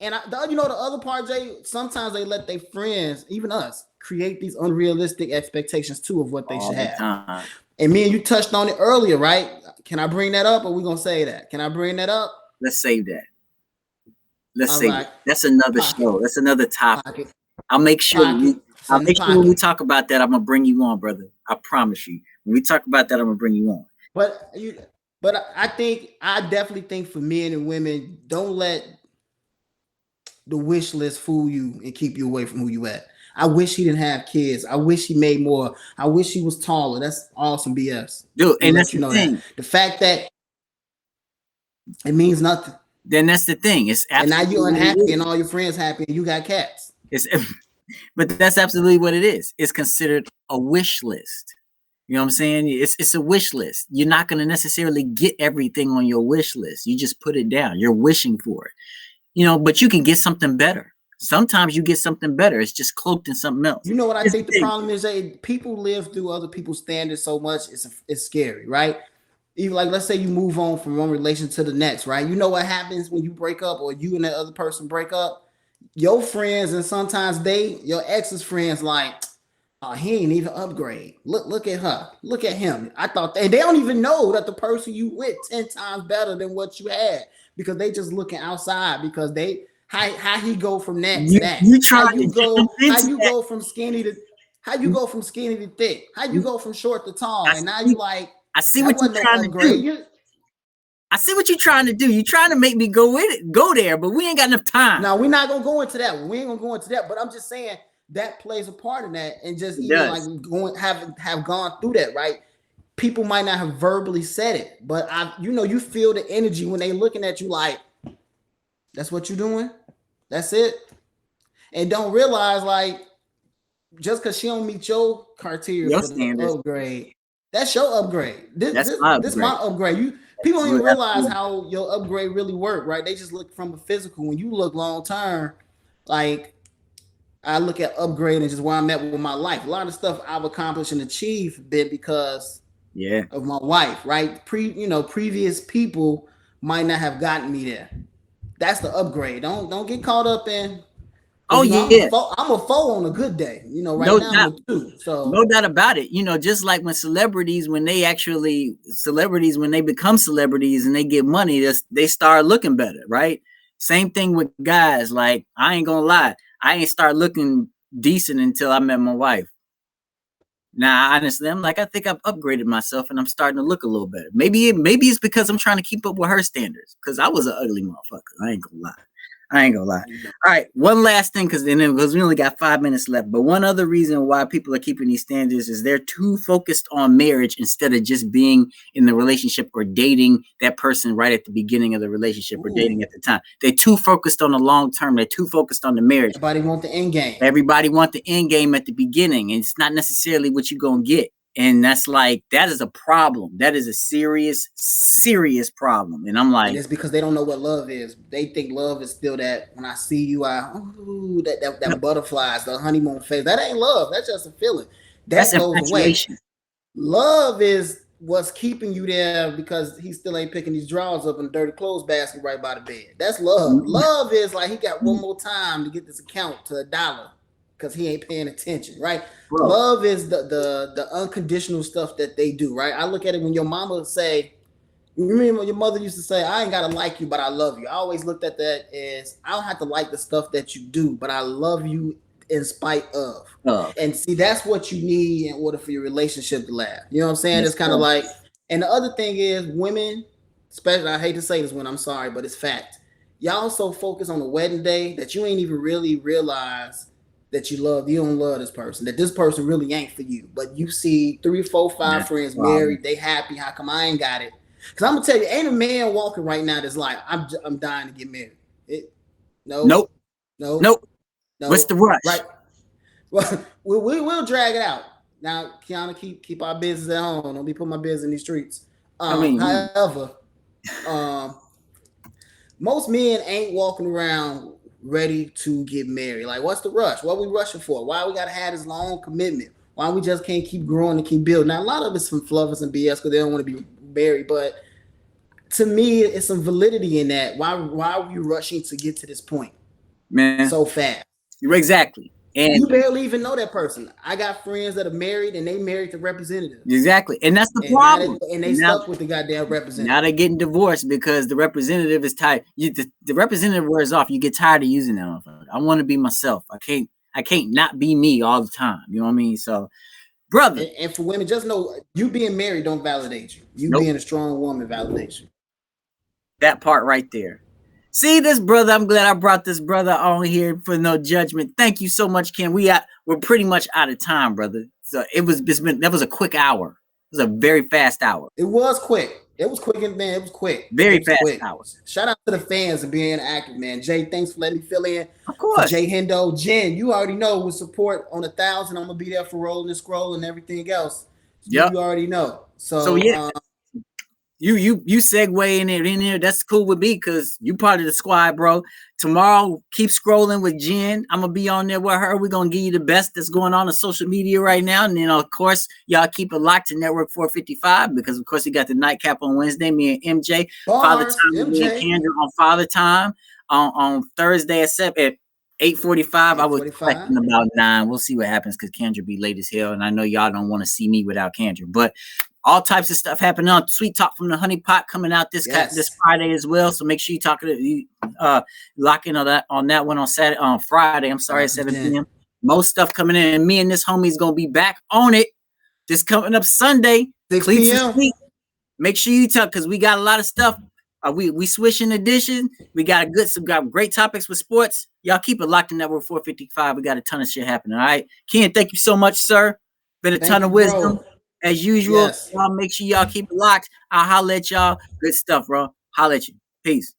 and the other part, Jay. Sometimes they let their friends, even us, create these unrealistic expectations too of what they should have. And me and you touched on it earlier, right? Can I bring that up, or we gonna say that? Can I bring that up? Let's save that. That's another show. That's another topic. I'll make sure. When we talk about that, I'm gonna bring you on, brother. I promise you. When we talk about that, I'm gonna bring you on. But I definitely think for men and women, don't let the wish list fool you and keep you away from who you at. I wish he didn't have kids. I wish he made more. I wish he was taller. That's awesome BS. Dude, and that's the thing. That. The fact that it means nothing. Then that's the thing. It's and now you're unhappy and all your friends happy and you got cats. But that's absolutely what it is. It's considered a wish list. You know what I'm saying? It's a wish list. You're not going to necessarily get everything on your wish list. You just put it down. You're wishing for it. But you can get something better. Sometimes you get something better. It's just cloaked in something else. You know what I think the problem is? People live through other people's standards so much. It's scary, right? Even like, let's say you move on from one relation to the next, right? You know what happens when you break up or you and that other person break up? Your friends and sometimes your ex's friends like, oh, he ain't even upgrade. Look at her. Look at him. I thought they don't even know that the person you with 10 times better than what you had, because they just looking outside because they how he go from that to that. How you go from skinny to thick? How you go from short to tall? And now you like, I see what you're trying to do. I see what you're trying to do. You're trying to make me go there, but we ain't got enough time. No, we're not gonna go into that. We ain't gonna go into that. But I'm just saying that plays a part in that, and just even like have gone through that, right? People might not have verbally said it, but you feel the energy when they looking at you like, that's what you're doing. That's it. And don't realize, like, just because she don't meet your criteria for the upgrade, that's your upgrade. This my upgrade. People don't even realize how your upgrade really work, right? They just look from a physical. When you look long term, like I look at upgrade and just where I'm at with my life. A lot of stuff I've accomplished and achieved been because of my wife, right? Previous people might not have gotten me there. That's the upgrade. Don't get caught up in. Oh yeah, I'm a four on a good day. Right no now doubt. I'm a two. So No doubt about it. Just like when celebrities when they become celebrities and they get money, they start looking better, right? Same thing with guys. Like I ain't gonna lie, I ain't start looking decent until I met my wife. Now, honestly, I'm like, I think I've upgraded myself and I'm starting to look a little better. Maybe it's because I'm trying to keep up with her standards. Because I was an ugly motherfucker. I ain't gonna lie. All right, one last thing, because we only got 5 minutes left. But one other reason why people are keeping these standards is they're too focused on marriage instead of just being in the relationship or dating that person right at the beginning of the relationship or dating at the time. They're too focused on the long term. They're too focused on the marriage. Everybody want the end game. Everybody want the end game at the beginning, and it's not necessarily what you're gonna get. And that is a problem. That is a serious, serious problem. And I'm like, and it's because they don't know what love is. They think love is still that when I see you, that butterflies, the honeymoon phase. That ain't love. That's just a feeling. That goes away. Love is what's keeping you there because he still ain't picking these drawers up in the dirty clothes basket right by the bed. That's love. Love is like he got one more time to get this account to $1 because he ain't paying attention, right? Bro. Love is the unconditional stuff that they do, right? I look at it when your mama say, you remember when your mother used to say, I ain't gotta like you, but I love you. I always looked at that as I don't have to like the stuff that you do, but I love you in spite of. And see, that's what you need in order for your relationship to last. You know what I'm saying? It's kind of like, and the other thing is women, especially, I hate to say this one, I'm sorry, but it's fact. Y'all so focused on the wedding day that you ain't even really realize that you don't love this person, that this person really ain't for you. But you see 3, 4, 5 friends married, they happy. How come I ain't got it? Because I'm gonna tell you, ain't a man walking right now that's like, I'm dying to get married. Nope. What's the rush? Right. Well, we'll drag it out. Now, Kiana, keep our business at home. Don't be putting my business in these streets. However, most men ain't walking around ready to get married. Like, what's the rush? What are we rushing for? Why we gotta have this long commitment? Why we just can't keep growing and keep building? Now, a lot of it's from fluffers and BS because they don't want to be married, but to me, it's some validity in that. Why are you rushing to get to this point, man, so fast? Exactly. And you barely even know that person. I got friends that are married and they married to representatives. Exactly. And that's the problem. They stuck with the goddamn representative. Now they're getting divorced because the representative is tired. The representative wears off. You get tired of using that. I want to be myself. I can't not be me all the time. You know what I mean? So, brother. And for women, just know you being married don't validate you. You being a strong woman validates you. That part right there. See this brother. I'm glad I brought this brother on here for no judgment. Thank you so much, Ken. We're pretty much out of time, brother. So that was a quick hour. It was a very fast hour. It was quick. It was quick, man. It was quick. Very fast hour. Shout out to the fans and being active, man. Jay, thanks for letting me fill in. Of course. Jay Hendo, Jen, you already know with support on 1,000. I'm gonna be there for rolling and scrolling and everything else. Yep. You already know. So yeah. You segue in there. That's cool with me because you part of the squad, bro. Tomorrow, keep scrolling with Jen. I'm gonna be on there with her. We're gonna give you the best that's going on social media right now. And then of course, y'all keep it locked to Network 455 because of course you got the nightcap on Wednesday. Me and MJ, Father Time, me and Kendra on Father Time on Thursday at 8:45. I was expecting about 9. We'll see what happens because Kendra be late as hell, and I know y'all don't want to see me without Kendra, but. All types of stuff happening on Sweet Talk from the Honey Pot coming out this Friday as well. So make sure you lock in on that one on Friday. I'm sorry, at 7 p.m. Most stuff coming in, and me and this homie is gonna be back on it this coming up Sunday. 6 p.m. Make sure you talk because we got a lot of stuff. We switching edition. We got great topics with sports. Y'all keep it locked in Network 455. We got a ton of shit happening. All right, Ken, thank you so much, sir. Been a ton of wisdom. Bro. As usual, y'all make sure y'all keep it locked. I'll holler at y'all. Good stuff, bro. Holler at you. Peace.